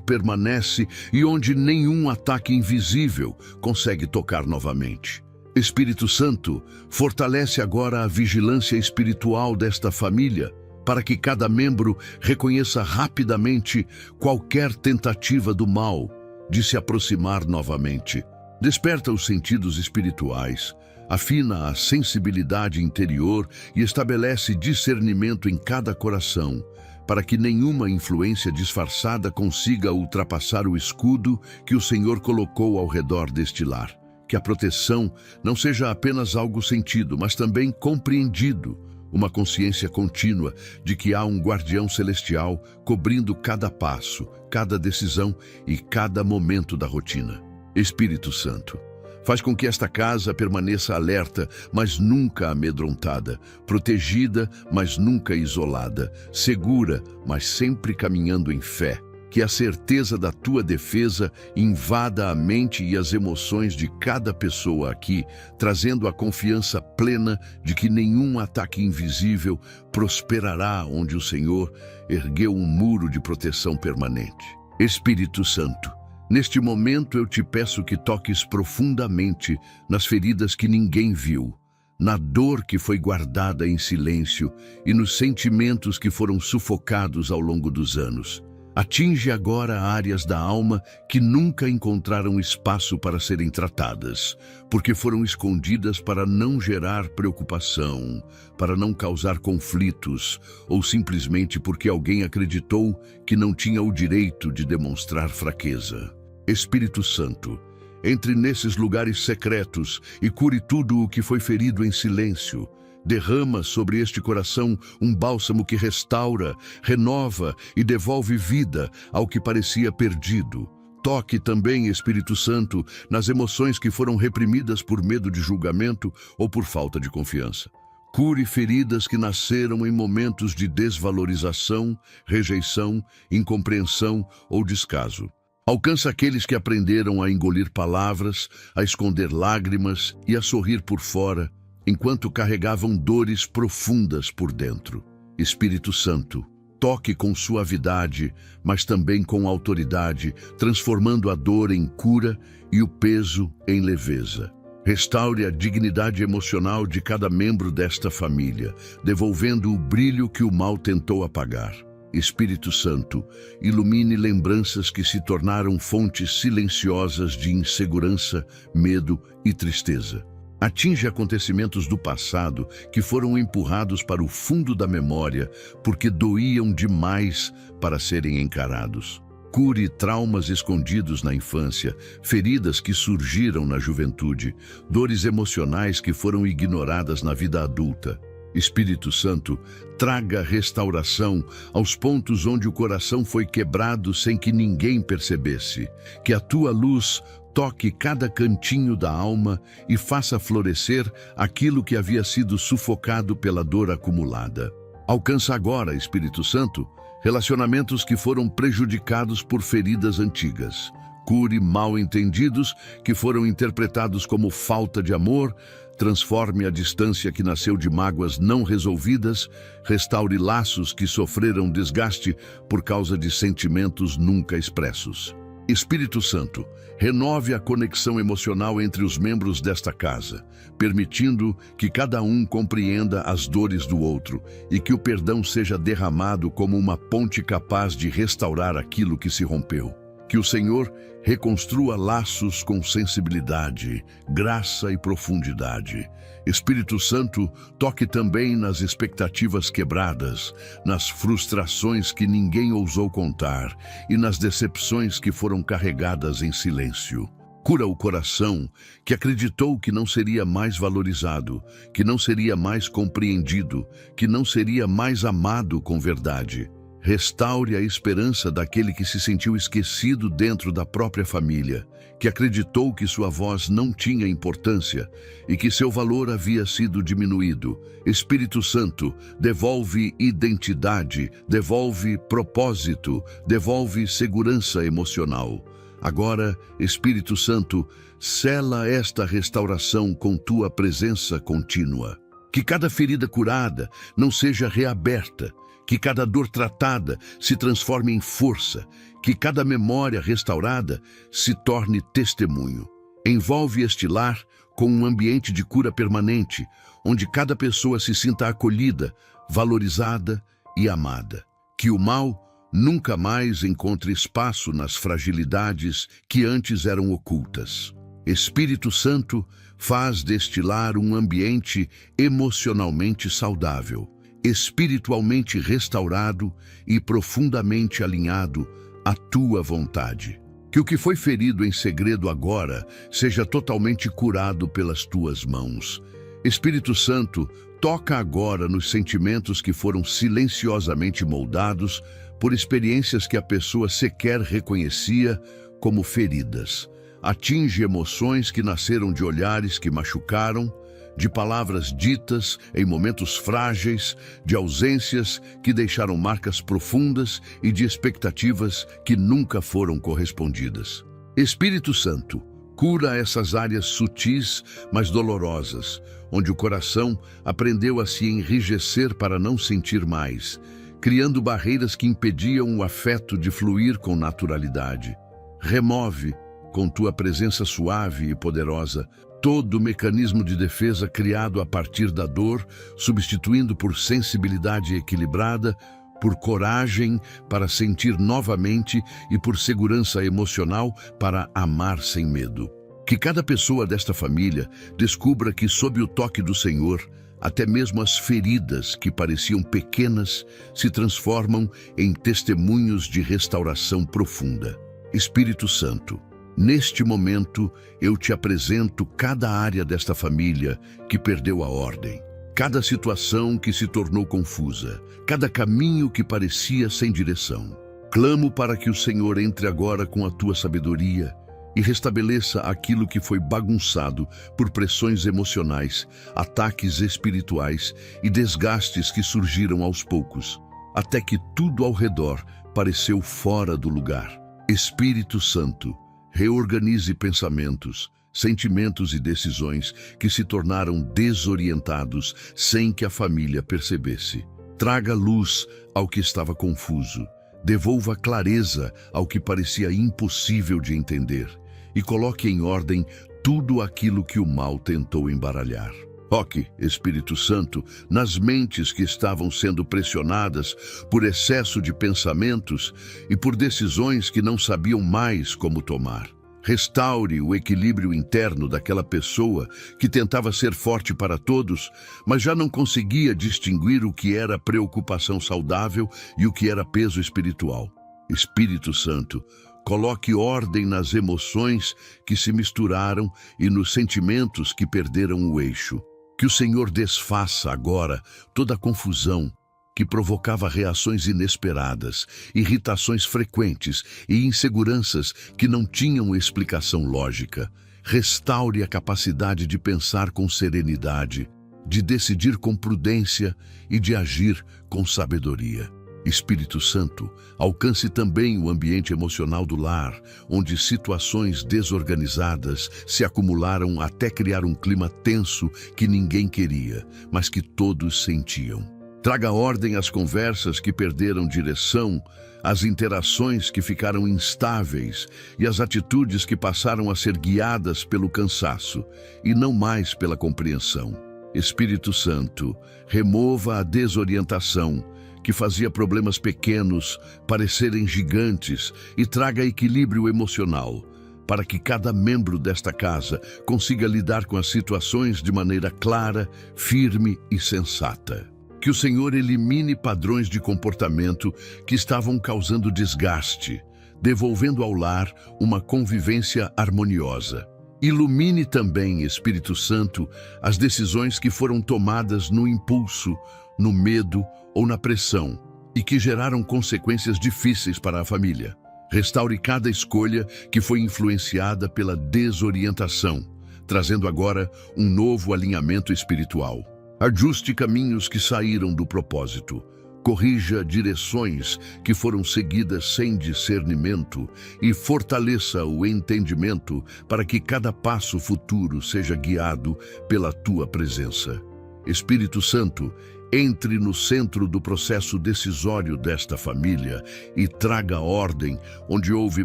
permanece e onde nenhum ataque invisível consegue tocar novamente. Espírito Santo, fortalece agora a vigilância espiritual desta família, para que cada membro reconheça rapidamente qualquer tentativa do mal de se aproximar novamente. Desperta os sentidos espirituais, afina a sensibilidade interior e estabelece discernimento em cada coração, para que nenhuma influência disfarçada consiga ultrapassar o escudo que o Senhor colocou ao redor deste lar. Que a proteção não seja apenas algo sentido, mas também compreendido, uma consciência contínua de que há um guardião celestial cobrindo cada passo, cada decisão e cada momento da rotina. Espírito Santo, faz com que esta casa permaneça alerta, mas nunca amedrontada, protegida, mas nunca isolada, segura, mas sempre caminhando em fé. Que a certeza da tua defesa invada a mente e as emoções de cada pessoa aqui, trazendo a confiança plena de que nenhum ataque invisível prosperará onde o Senhor ergueu um muro de proteção permanente. Espírito Santo, neste momento eu te peço que toques profundamente nas feridas que ninguém viu, na dor que foi guardada em silêncio e nos sentimentos que foram sufocados ao longo dos anos. Atinge agora áreas da alma que nunca encontraram espaço para serem tratadas, porque foram escondidas para não gerar preocupação, para não causar conflitos, ou simplesmente porque alguém acreditou que não tinha o direito de demonstrar fraqueza. Espírito Santo, entre nesses lugares secretos e cure tudo o que foi ferido em silêncio. Derrama sobre este coração um bálsamo que restaura, renova e devolve vida ao que parecia perdido. Toque também, Espírito Santo, nas emoções que foram reprimidas por medo de julgamento ou por falta de confiança. Cure feridas que nasceram em momentos de desvalorização, rejeição, incompreensão ou descaso. Alcança aqueles que aprenderam a engolir palavras, a esconder lágrimas e a sorrir por fora, enquanto carregavam dores profundas por dentro. Espírito Santo, toque com suavidade, mas também com autoridade, transformando a dor em cura e o peso em leveza. Restaure a dignidade emocional de cada membro desta família, devolvendo o brilho que o mal tentou apagar. Espírito Santo, ilumine lembranças que se tornaram fontes silenciosas de insegurança, medo e tristeza. Atinge acontecimentos do passado que foram empurrados para o fundo da memória porque doíam demais para serem encarados. Cure traumas escondidos na infância, feridas que surgiram na juventude, dores emocionais que foram ignoradas na vida adulta. Espírito Santo, traga restauração aos pontos onde o coração foi quebrado sem que ninguém percebesse. Que a tua luz toque cada cantinho da alma e faça florescer aquilo que havia sido sufocado pela dor acumulada. Alcança agora, Espírito Santo, relacionamentos que foram prejudicados por feridas antigas. Cure mal-entendidos que foram interpretados como falta de amor, transforme a distância que nasceu de mágoas não resolvidas, restaure laços que sofreram desgaste por causa de sentimentos nunca expressos. Espírito Santo, renove a conexão emocional entre os membros desta casa, permitindo que cada um compreenda as dores do outro e que o perdão seja derramado como uma ponte capaz de restaurar aquilo que se rompeu. Que o Senhor reconstrua laços com sensibilidade, graça e profundidade. Espírito Santo, toque também nas expectativas quebradas, nas frustrações que ninguém ousou contar e nas decepções que foram carregadas em silêncio. Cura o coração que acreditou que não seria mais valorizado, que não seria mais compreendido, que não seria mais amado com verdade. Restaure a esperança daquele que se sentiu esquecido dentro da própria família, que acreditou que sua voz não tinha importância e que seu valor havia sido diminuído. Espírito Santo, devolve identidade, devolve propósito, devolve segurança emocional. Agora, Espírito Santo, sela esta restauração com tua presença contínua. Que cada ferida curada não seja reaberta, que cada dor tratada se transforme em força, que cada memória restaurada se torne testemunho. Envolve este lar com um ambiente de cura permanente, onde cada pessoa se sinta acolhida, valorizada e amada. Que o mal nunca mais encontre espaço nas fragilidades que antes eram ocultas. Espírito Santo, faz deste lar um ambiente emocionalmente saudável, espiritualmente restaurado e profundamente alinhado à tua vontade. Que o que foi ferido em segredo agora seja totalmente curado pelas tuas mãos. Espírito Santo, toca agora nos sentimentos que foram silenciosamente moldados por experiências que a pessoa sequer reconhecia como feridas. Atinge emoções que nasceram de olhares que machucaram, de palavras ditas em momentos frágeis, de ausências que deixaram marcas profundas e de expectativas que nunca foram correspondidas. Espírito Santo, cura essas áreas sutis, mas dolorosas, onde o coração aprendeu a se enrijecer para não sentir mais, criando barreiras que impediam o afeto de fluir com naturalidade. Remove, com tua presença suave e poderosa, todo o mecanismo de defesa criado a partir da dor, substituindo por sensibilidade equilibrada, por coragem para sentir novamente e por segurança emocional para amar sem medo. Que cada pessoa desta família descubra que, sob o toque do Senhor, até mesmo as feridas que pareciam pequenas se transformam em testemunhos de restauração profunda. Espírito Santo, neste momento, eu te apresento cada área desta família que perdeu a ordem, cada situação que se tornou confusa, cada caminho que parecia sem direção. Clamo para que o Senhor entre agora com a tua sabedoria e restabeleça aquilo que foi bagunçado por pressões emocionais, ataques espirituais e desgastes que surgiram aos poucos, até que tudo ao redor pareceu fora do lugar. Espírito Santo, reorganize pensamentos, sentimentos e decisões que se tornaram desorientados sem que a família percebesse. Traga luz ao que estava confuso, devolva clareza ao que parecia impossível de entender e coloque em ordem tudo aquilo que o mal tentou embaralhar. Toque, Espírito Santo, nas mentes que estavam sendo pressionadas por excesso de pensamentos e por decisões que não sabiam mais como tomar. Restaure o equilíbrio interno daquela pessoa que tentava ser forte para todos, mas já não conseguia distinguir o que era preocupação saudável e o que era peso espiritual. Espírito Santo, coloque ordem nas emoções que se misturaram e nos sentimentos que perderam o eixo. Que o Senhor desfaça agora toda a confusão que provocava reações inesperadas, irritações frequentes e inseguranças que não tinham explicação lógica. Restaure a capacidade de pensar com serenidade, de decidir com prudência e de agir com sabedoria. Espírito Santo, alcance também o ambiente emocional do lar, onde situações desorganizadas se acumularam até criar um clima tenso que ninguém queria, mas que todos sentiam. Traga ordem às conversas que perderam direção, às interações que ficaram instáveis e às atitudes que passaram a ser guiadas pelo cansaço e não mais pela compreensão. Espírito Santo, remova a desorientação que fazia problemas pequenos parecerem gigantes e traga equilíbrio emocional, para que cada membro desta casa consiga lidar com as situações de maneira clara, firme e sensata. Que o Senhor elimine padrões de comportamento que estavam causando desgaste, devolvendo ao lar uma convivência harmoniosa. Ilumine também, Espírito Santo, as decisões que foram tomadas no impulso, no medo ou na pressão e que geraram consequências difíceis para a família. Restaure cada escolha que foi influenciada pela desorientação, trazendo agora um novo alinhamento espiritual. Ajuste caminhos que saíram do propósito. Corrija direções que foram seguidas sem discernimento e fortaleça o entendimento para que cada passo futuro seja guiado pela tua presença. Espírito Santo, entre no centro do processo decisório desta família e traga ordem onde houve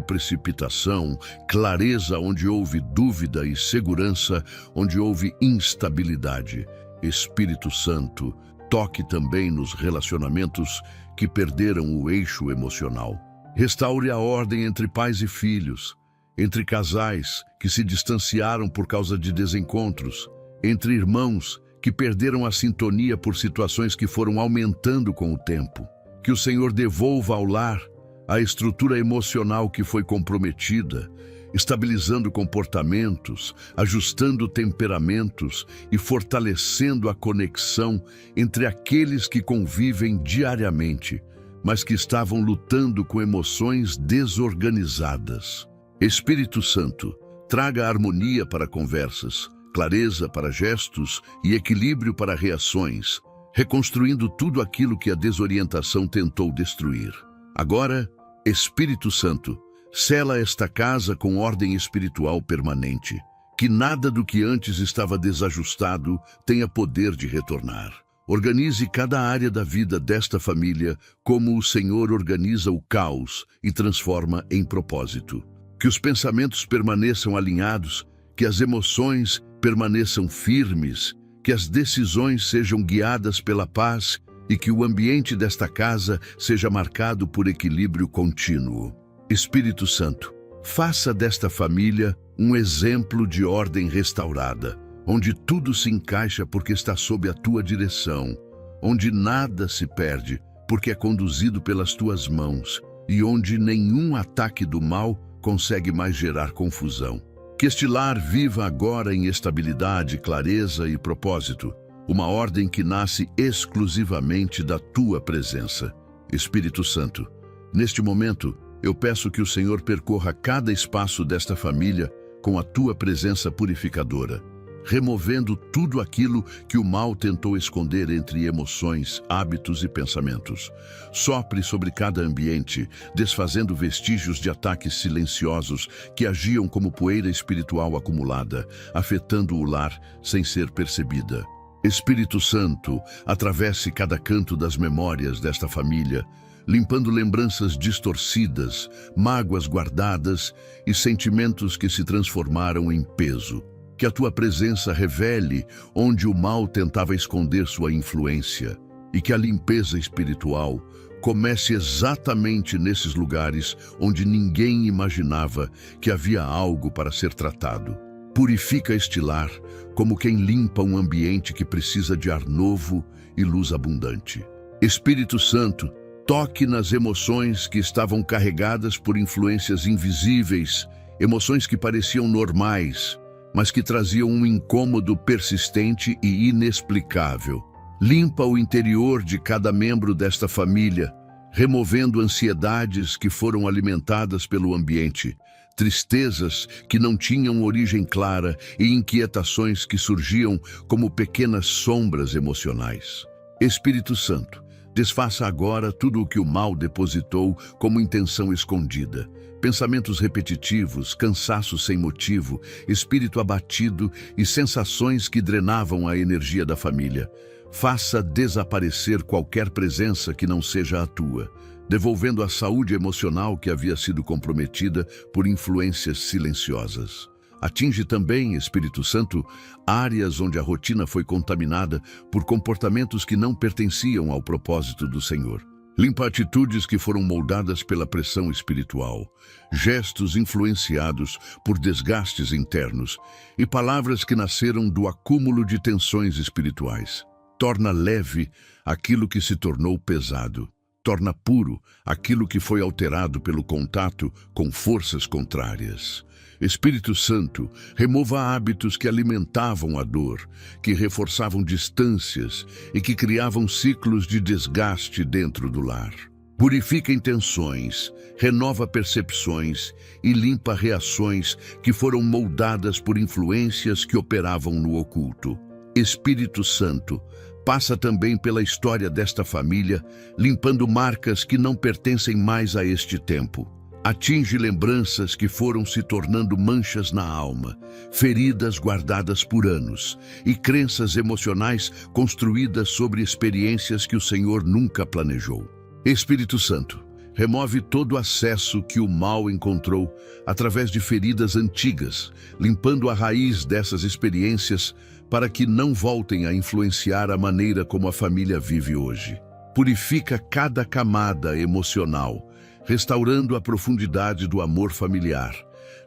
precipitação, clareza onde houve dúvida e segurança onde houve instabilidade. Espírito Santo, toque também nos relacionamentos que perderam o eixo emocional. Restaure a ordem entre pais e filhos, entre casais que se distanciaram por causa de desencontros, entre irmãos que perderam a sintonia por situações que foram aumentando com o tempo. Que o Senhor devolva ao lar a estrutura emocional que foi comprometida, estabilizando comportamentos, ajustando temperamentos e fortalecendo a conexão entre aqueles que convivem diariamente, mas que estavam lutando com emoções desorganizadas. Espírito Santo, traga harmonia para conversas, clareza para gestos e equilíbrio para reações, reconstruindo tudo aquilo que a desorientação tentou destruir. Agora, Espírito Santo, sela esta casa com ordem espiritual permanente, que nada do que antes estava desajustado tenha poder de retornar. Organize cada área da vida desta família como o Senhor organiza o caos e transforma em propósito. Que os pensamentos permaneçam alinhados, que as emoções permaneçam firmes, que as decisões sejam guiadas pela paz e que o ambiente desta casa seja marcado por equilíbrio contínuo. Espírito Santo, faça desta família um exemplo de ordem restaurada, onde tudo se encaixa porque está sob a tua direção, onde nada se perde porque é conduzido pelas tuas mãos e onde nenhum ataque do mal consegue mais gerar confusão. Que este lar viva agora em estabilidade, clareza e propósito, uma ordem que nasce exclusivamente da tua presença. Espírito Santo, neste momento, Eu peço que o Senhor percorra cada espaço desta família com a tua presença purificadora, removendo tudo aquilo que o mal tentou esconder entre emoções, hábitos e pensamentos. Sopre sobre cada ambiente, desfazendo vestígios de ataques silenciosos que agiam como poeira espiritual acumulada, afetando o lar sem ser percebida. Espírito Santo, atravesse cada canto das memórias desta família, limpando lembranças distorcidas, mágoas guardadas e sentimentos que se transformaram em peso. Que a tua presença revele onde o mal tentava esconder sua influência e que a limpeza espiritual comece exatamente nesses lugares onde ninguém imaginava que havia algo para ser tratado. Purifica este lar como quem limpa um ambiente que precisa de ar novo e luz abundante. Espírito Santo, toque nas emoções que estavam carregadas por influências invisíveis, emoções que pareciam normais, mas que traziam um incômodo persistente e inexplicável. Limpa o interior de cada membro desta família, removendo ansiedades que foram alimentadas pelo ambiente, tristezas que não tinham origem clara e inquietações que surgiam como pequenas sombras emocionais. Espírito Santo, desfaça agora tudo o que o mal depositou como intenção escondida. Pensamentos repetitivos, cansaço sem motivo, espírito abatido e sensações que drenavam a energia da família. Faça desaparecer qualquer presença que não seja a tua, devolvendo a saúde emocional que havia sido comprometida por influências silenciosas. Atinge também, Espírito Santo, áreas onde a rotina foi contaminada por comportamentos que não pertenciam ao propósito do Senhor. Limpa atitudes que foram moldadas pela pressão espiritual, gestos influenciados por desgastes internos e palavras que nasceram do acúmulo de tensões espirituais. Torna leve aquilo que se tornou pesado. Torna puro aquilo que foi alterado pelo contato com forças contrárias. Espírito Santo, remova hábitos que alimentavam a dor, que reforçavam distâncias e que criavam ciclos de desgaste dentro do lar. Purifica intenções, renova percepções e limpa reações que foram moldadas por influências que operavam no oculto. Espírito Santo, passa também pela história desta família, limpando marcas que não pertencem mais a este tempo. Atinge lembranças que foram se tornando manchas na alma, feridas guardadas por anos e crenças emocionais construídas sobre experiências que o Senhor nunca planejou. Espírito Santo, remove todo o acesso que o mal encontrou através de feridas antigas, limpando a raiz dessas experiências para que não voltem a influenciar a maneira como a família vive hoje. Purifica cada camada emocional, restaurando a profundidade do amor familiar,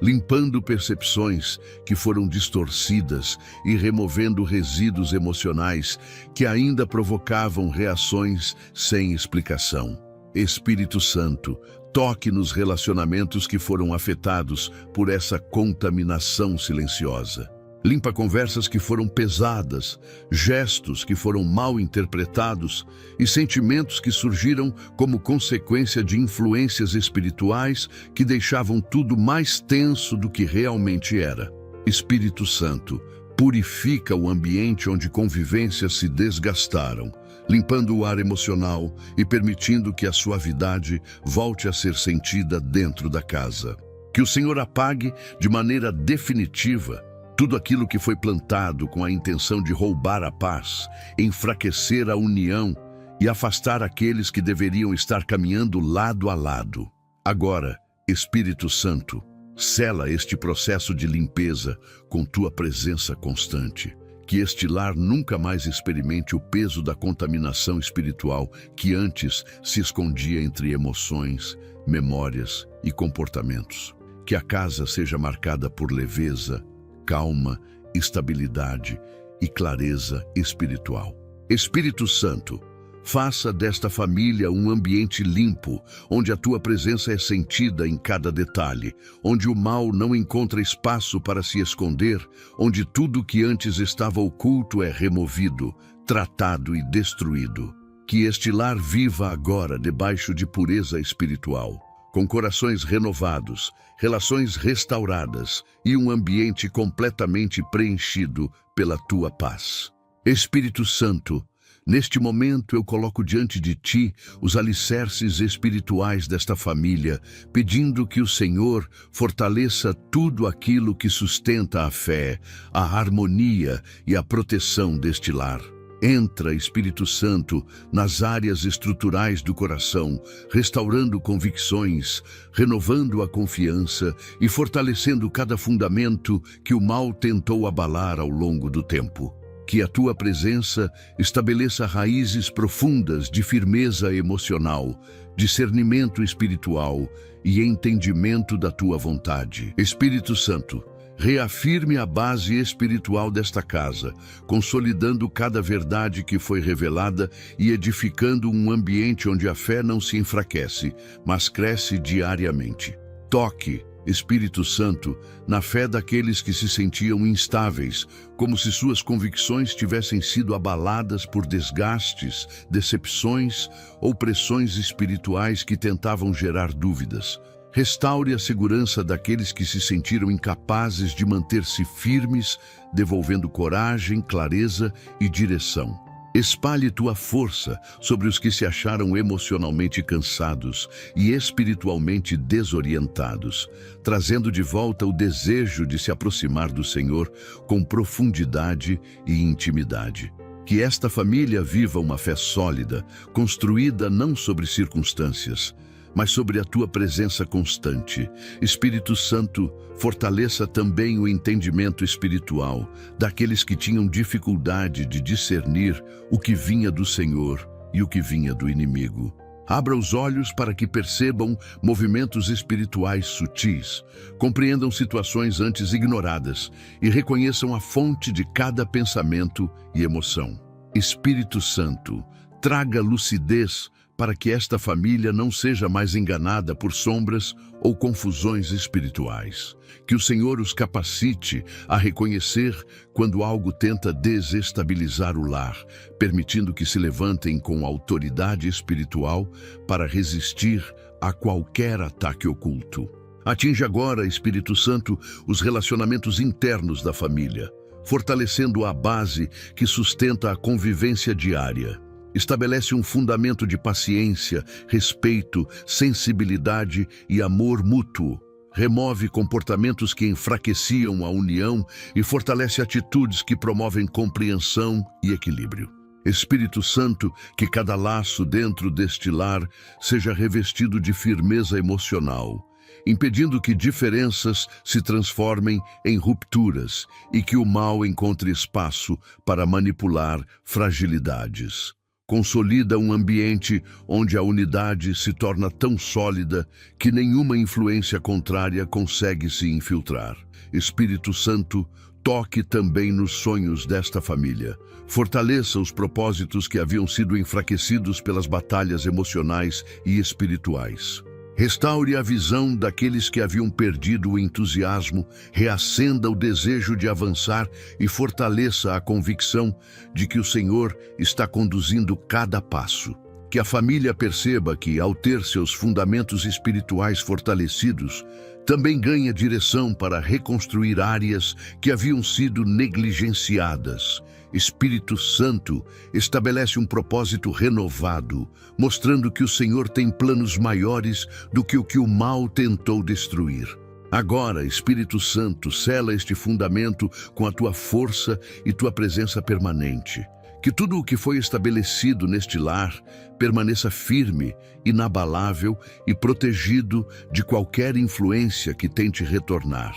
limpando percepções que foram distorcidas e removendo resíduos emocionais que ainda provocavam reações sem explicação. Espírito Santo, toque nos relacionamentos que foram afetados por essa contaminação silenciosa. Limpa conversas que foram pesadas, gestos que foram mal interpretados e sentimentos que surgiram como consequência de influências espirituais que deixavam tudo mais tenso do que realmente era. Espírito Santo, purifica o ambiente onde convivências se desgastaram, limpando o ar emocional e permitindo que a suavidade volte a ser sentida dentro da casa. Que o Senhor apague de maneira definitiva tudo aquilo que foi plantado com a intenção de roubar a paz, enfraquecer a união e afastar aqueles que deveriam estar caminhando lado a lado. Agora, Espírito Santo, sela este processo de limpeza com tua presença constante. Que este lar nunca mais experimente o peso da contaminação espiritual que antes se escondia entre emoções, memórias e comportamentos. Que a casa seja marcada por leveza, calma, estabilidade e clareza espiritual. Espírito Santo, faça desta família um ambiente limpo, onde a tua presença é sentida em cada detalhe, onde o mal não encontra espaço para se esconder, onde tudo que antes estava oculto é removido, tratado e destruído. Que este lar viva agora debaixo de pureza espiritual, com corações renovados, relações restauradas e um ambiente completamente preenchido pela tua paz. Espírito Santo, neste momento eu coloco diante de ti os alicerces espirituais desta família, pedindo que o Senhor fortaleça tudo aquilo que sustenta a fé, a harmonia e a proteção deste lar. Entra, Espírito Santo, nas áreas estruturais do coração, restaurando convicções, renovando a confiança e fortalecendo cada fundamento que o mal tentou abalar ao longo do tempo. Que a tua presença estabeleça raízes profundas de firmeza emocional, discernimento espiritual e entendimento da tua vontade. Espírito Santo, reafirme a base espiritual desta casa, consolidando cada verdade que foi revelada e edificando um ambiente onde a fé não se enfraquece, mas cresce diariamente. Toque, Espírito Santo, na fé daqueles que se sentiam instáveis, como se suas convicções tivessem sido abaladas por desgastes, decepções ou pressões espirituais que tentavam gerar dúvidas. Restaure a segurança daqueles que se sentiram incapazes de manter-se firmes, devolvendo coragem, clareza e direção. Espalhe tua força sobre os que se acharam emocionalmente cansados e espiritualmente desorientados, trazendo de volta o desejo de se aproximar do Senhor com profundidade e intimidade. Que esta família viva uma fé sólida, construída não sobre circunstâncias, mas sobre a tua presença constante. Espírito Santo, fortaleça também o entendimento espiritual daqueles que tinham dificuldade de discernir o que vinha do Senhor e o que vinha do inimigo. Abra os olhos para que percebam movimentos espirituais sutis, compreendam situações antes ignoradas e reconheçam a fonte de cada pensamento e emoção. Espírito Santo, traga lucidez para que esta família não seja mais enganada por sombras ou confusões espirituais. Que o Senhor os capacite a reconhecer quando algo tenta desestabilizar o lar, permitindo que se levantem com autoridade espiritual para resistir a qualquer ataque oculto. Atinge agora, Espírito Santo, os relacionamentos internos da família, fortalecendo a base que sustenta a convivência diária. Estabelece um fundamento de paciência, respeito, sensibilidade e amor mútuo. Remove comportamentos que enfraqueciam a união e fortalece atitudes que promovem compreensão e equilíbrio. Espírito Santo, que cada laço dentro deste lar seja revestido de firmeza emocional, impedindo que diferenças se transformem em rupturas e que o mal encontre espaço para manipular fragilidades. Consolida um ambiente onde a unidade se torna tão sólida que nenhuma influência contrária consegue se infiltrar. Espírito Santo, toque também nos sonhos desta família. Fortaleça os propósitos que haviam sido enfraquecidos pelas batalhas emocionais e espirituais. Restaure a visão daqueles que haviam perdido o entusiasmo, reacenda o desejo de avançar e fortaleça a convicção de que o Senhor está conduzindo cada passo. Que a família perceba que, ao ter seus fundamentos espirituais fortalecidos, também ganha direção para reconstruir áreas que haviam sido negligenciadas. Espírito Santo, estabelece um propósito renovado, mostrando que o Senhor tem planos maiores do que o mal tentou destruir. Agora, Espírito Santo, sela este fundamento com a tua força e tua presença permanente. Que tudo o que foi estabelecido neste lar permaneça firme, inabalável e protegido de qualquer influência que tente retornar.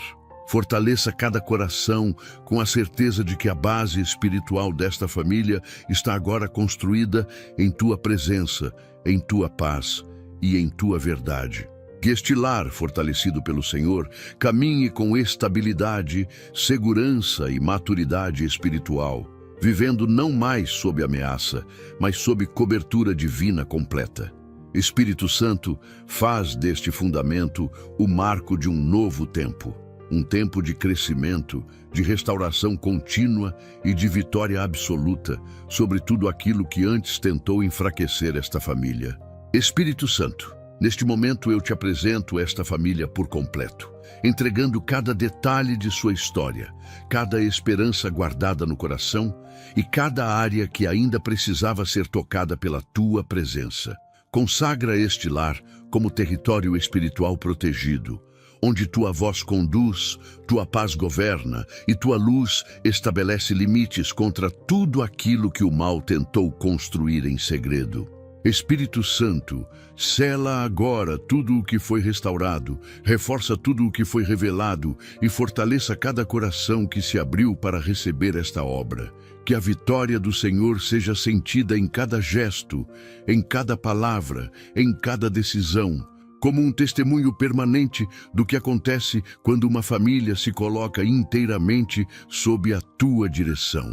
Fortaleça cada coração com a certeza de que a base espiritual desta família está agora construída em tua presença, em tua paz e em tua verdade. Que este lar, fortalecido pelo Senhor, caminhe com estabilidade, segurança e maturidade espiritual, vivendo não mais sob ameaça, mas sob cobertura divina completa. Espírito Santo, faz deste fundamento o marco de um novo tempo. Um tempo de crescimento, de restauração contínua e de vitória absoluta sobre tudo aquilo que antes tentou enfraquecer esta família. Espírito Santo, Neste momento eu te apresento esta família por completo, entregando cada detalhe de sua história, cada esperança guardada no coração e cada área que ainda precisava ser tocada pela tua presença. Consagra este lar como território espiritual protegido, onde tua voz conduz, tua paz governa e tua luz estabelece limites contra tudo aquilo que o mal tentou construir em segredo. Espírito Santo, sela agora tudo o que foi restaurado, reforça tudo o que foi revelado e fortaleça cada coração que se abriu para receber esta obra. Que a vitória do Senhor seja sentida em cada gesto, em cada palavra, em cada decisão, como um testemunho permanente do que acontece quando uma família se coloca inteiramente sob a tua direção.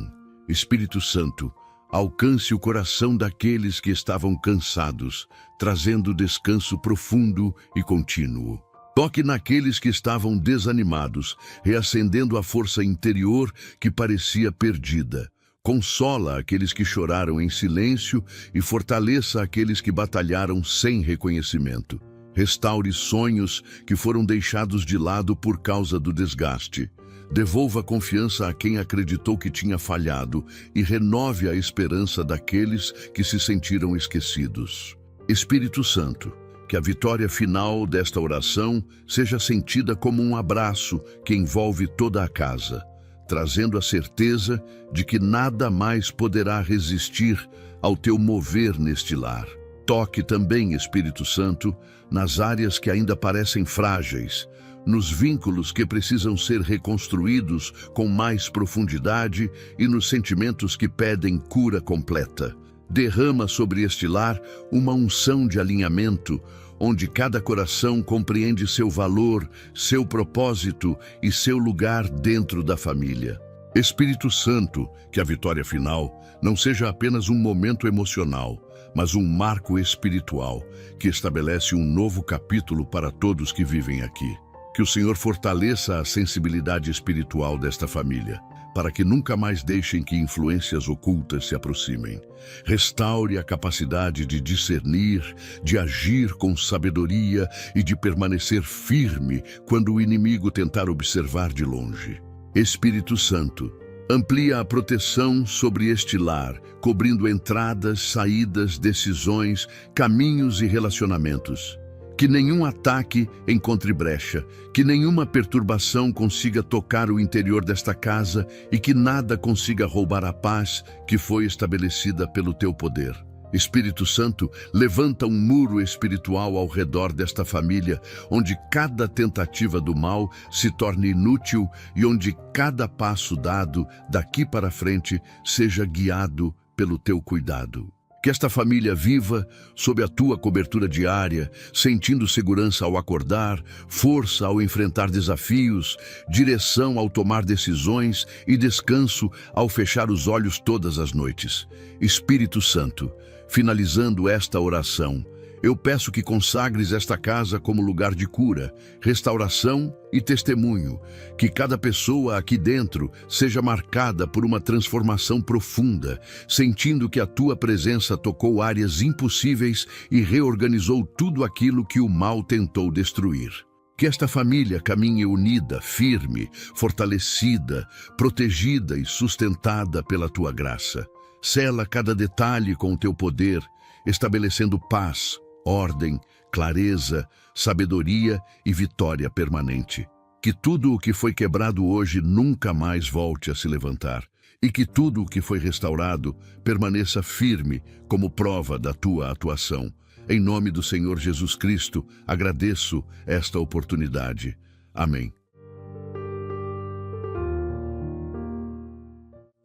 Espírito Santo, alcance o coração daqueles que estavam cansados, trazendo descanso profundo e contínuo. Toque naqueles que estavam desanimados, reacendendo a força interior que parecia perdida. Consola aqueles que choraram em silêncio e fortaleça aqueles que batalharam sem reconhecimento. Restaure sonhos que foram deixados de lado por causa do desgaste. Devolva confiança a quem acreditou que tinha falhado e renove a esperança daqueles que se sentiram esquecidos. Espírito Santo, que a vitória final desta oração seja sentida como um abraço que envolve toda a casa, trazendo a certeza de que nada mais poderá resistir ao teu mover neste lar. Toque também, Espírito Santo, nas áreas que ainda parecem frágeis, nos vínculos que precisam ser reconstruídos com mais profundidade e nos sentimentos que pedem cura completa. Derrama sobre este lar uma unção de alinhamento, onde cada coração compreende seu valor, seu propósito e seu lugar dentro da família. Espírito Santo, que a vitória final não seja apenas um momento emocional, mas um marco espiritual que estabelece um novo capítulo para todos que vivem aqui. Que o Senhor fortaleça a sensibilidade espiritual desta família, para que nunca mais deixem que influências ocultas se aproximem. Restaure a capacidade de discernir, de agir com sabedoria e de permanecer firme quando o inimigo tentar observar de longe. Espírito Santo, amplia a proteção sobre este lar, cobrindo entradas, saídas, decisões, caminhos e relacionamentos. Que nenhum ataque encontre brecha, que nenhuma perturbação consiga tocar o interior desta casa e que nada consiga roubar a paz que foi estabelecida pelo teu poder. Espírito Santo, levanta um muro espiritual ao redor desta família, onde cada tentativa do mal se torne inútil e onde cada passo dado daqui para frente seja guiado pelo teu cuidado. Que esta família viva sob a tua cobertura diária, sentindo segurança ao acordar, força ao enfrentar desafios, direção ao tomar decisões e descanso ao fechar os olhos todas as noites. Espírito Santo, finalizando esta oração, eu peço que consagres esta casa como lugar de cura, restauração e testemunho, que cada pessoa aqui dentro seja marcada por uma transformação profunda, sentindo que a tua presença tocou áreas impossíveis e reorganizou tudo aquilo que o mal tentou destruir. Que esta família caminhe unida, firme, fortalecida, protegida e sustentada pela tua graça. Sela cada detalhe com o teu poder, estabelecendo paz, ordem, clareza, sabedoria e vitória permanente. Que tudo o que foi quebrado hoje nunca mais volte a se levantar, e que tudo o que foi restaurado permaneça firme como prova da tua atuação. Em nome do Senhor Jesus Cristo, agradeço esta oportunidade. Amém.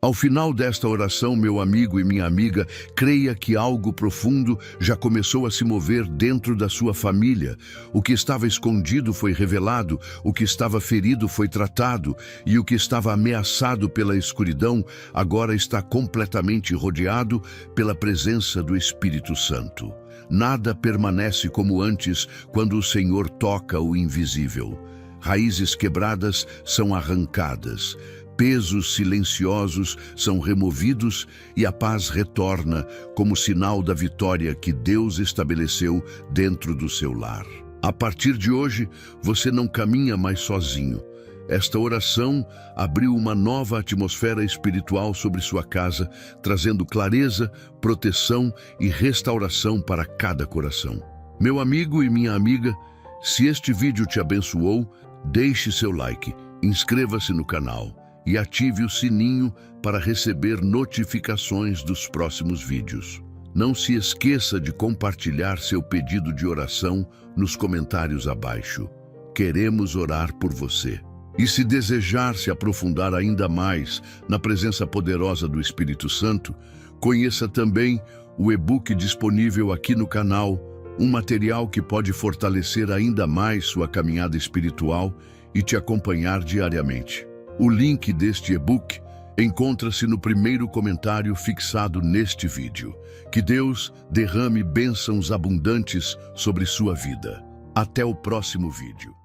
Ao final desta oração, meu amigo e minha amiga, creia que algo profundo já começou a se mover dentro da sua família. O que estava escondido foi revelado, o que estava ferido foi tratado, e o que estava ameaçado pela escuridão agora está completamente rodeado pela presença do Espírito Santo. Nada permanece como antes quando o Senhor toca o invisível. Raízes quebradas são arrancadas. pesos silenciosos são removidos e a paz retorna como sinal da vitória que Deus estabeleceu dentro do seu lar. A partir de hoje, você não caminha mais sozinho. Esta oração abriu uma nova atmosfera espiritual sobre sua casa, trazendo clareza, proteção e restauração para cada coração. Meu amigo e minha amiga, se este vídeo te abençoou, deixe seu like, inscreva-se no canal e ative o sininho para receber notificações dos próximos vídeos. Não se esqueça de compartilhar seu pedido de oração nos comentários abaixo. Queremos orar por você. E se desejar se aprofundar ainda mais na presença poderosa do Espírito Santo, conheça também o e-book disponível aqui no canal, um material que pode fortalecer ainda mais sua caminhada espiritual e te acompanhar diariamente. O link deste e-book encontra-se no primeiro comentário fixado neste vídeo. Que Deus derrame bênçãos abundantes sobre sua vida. Até o próximo vídeo.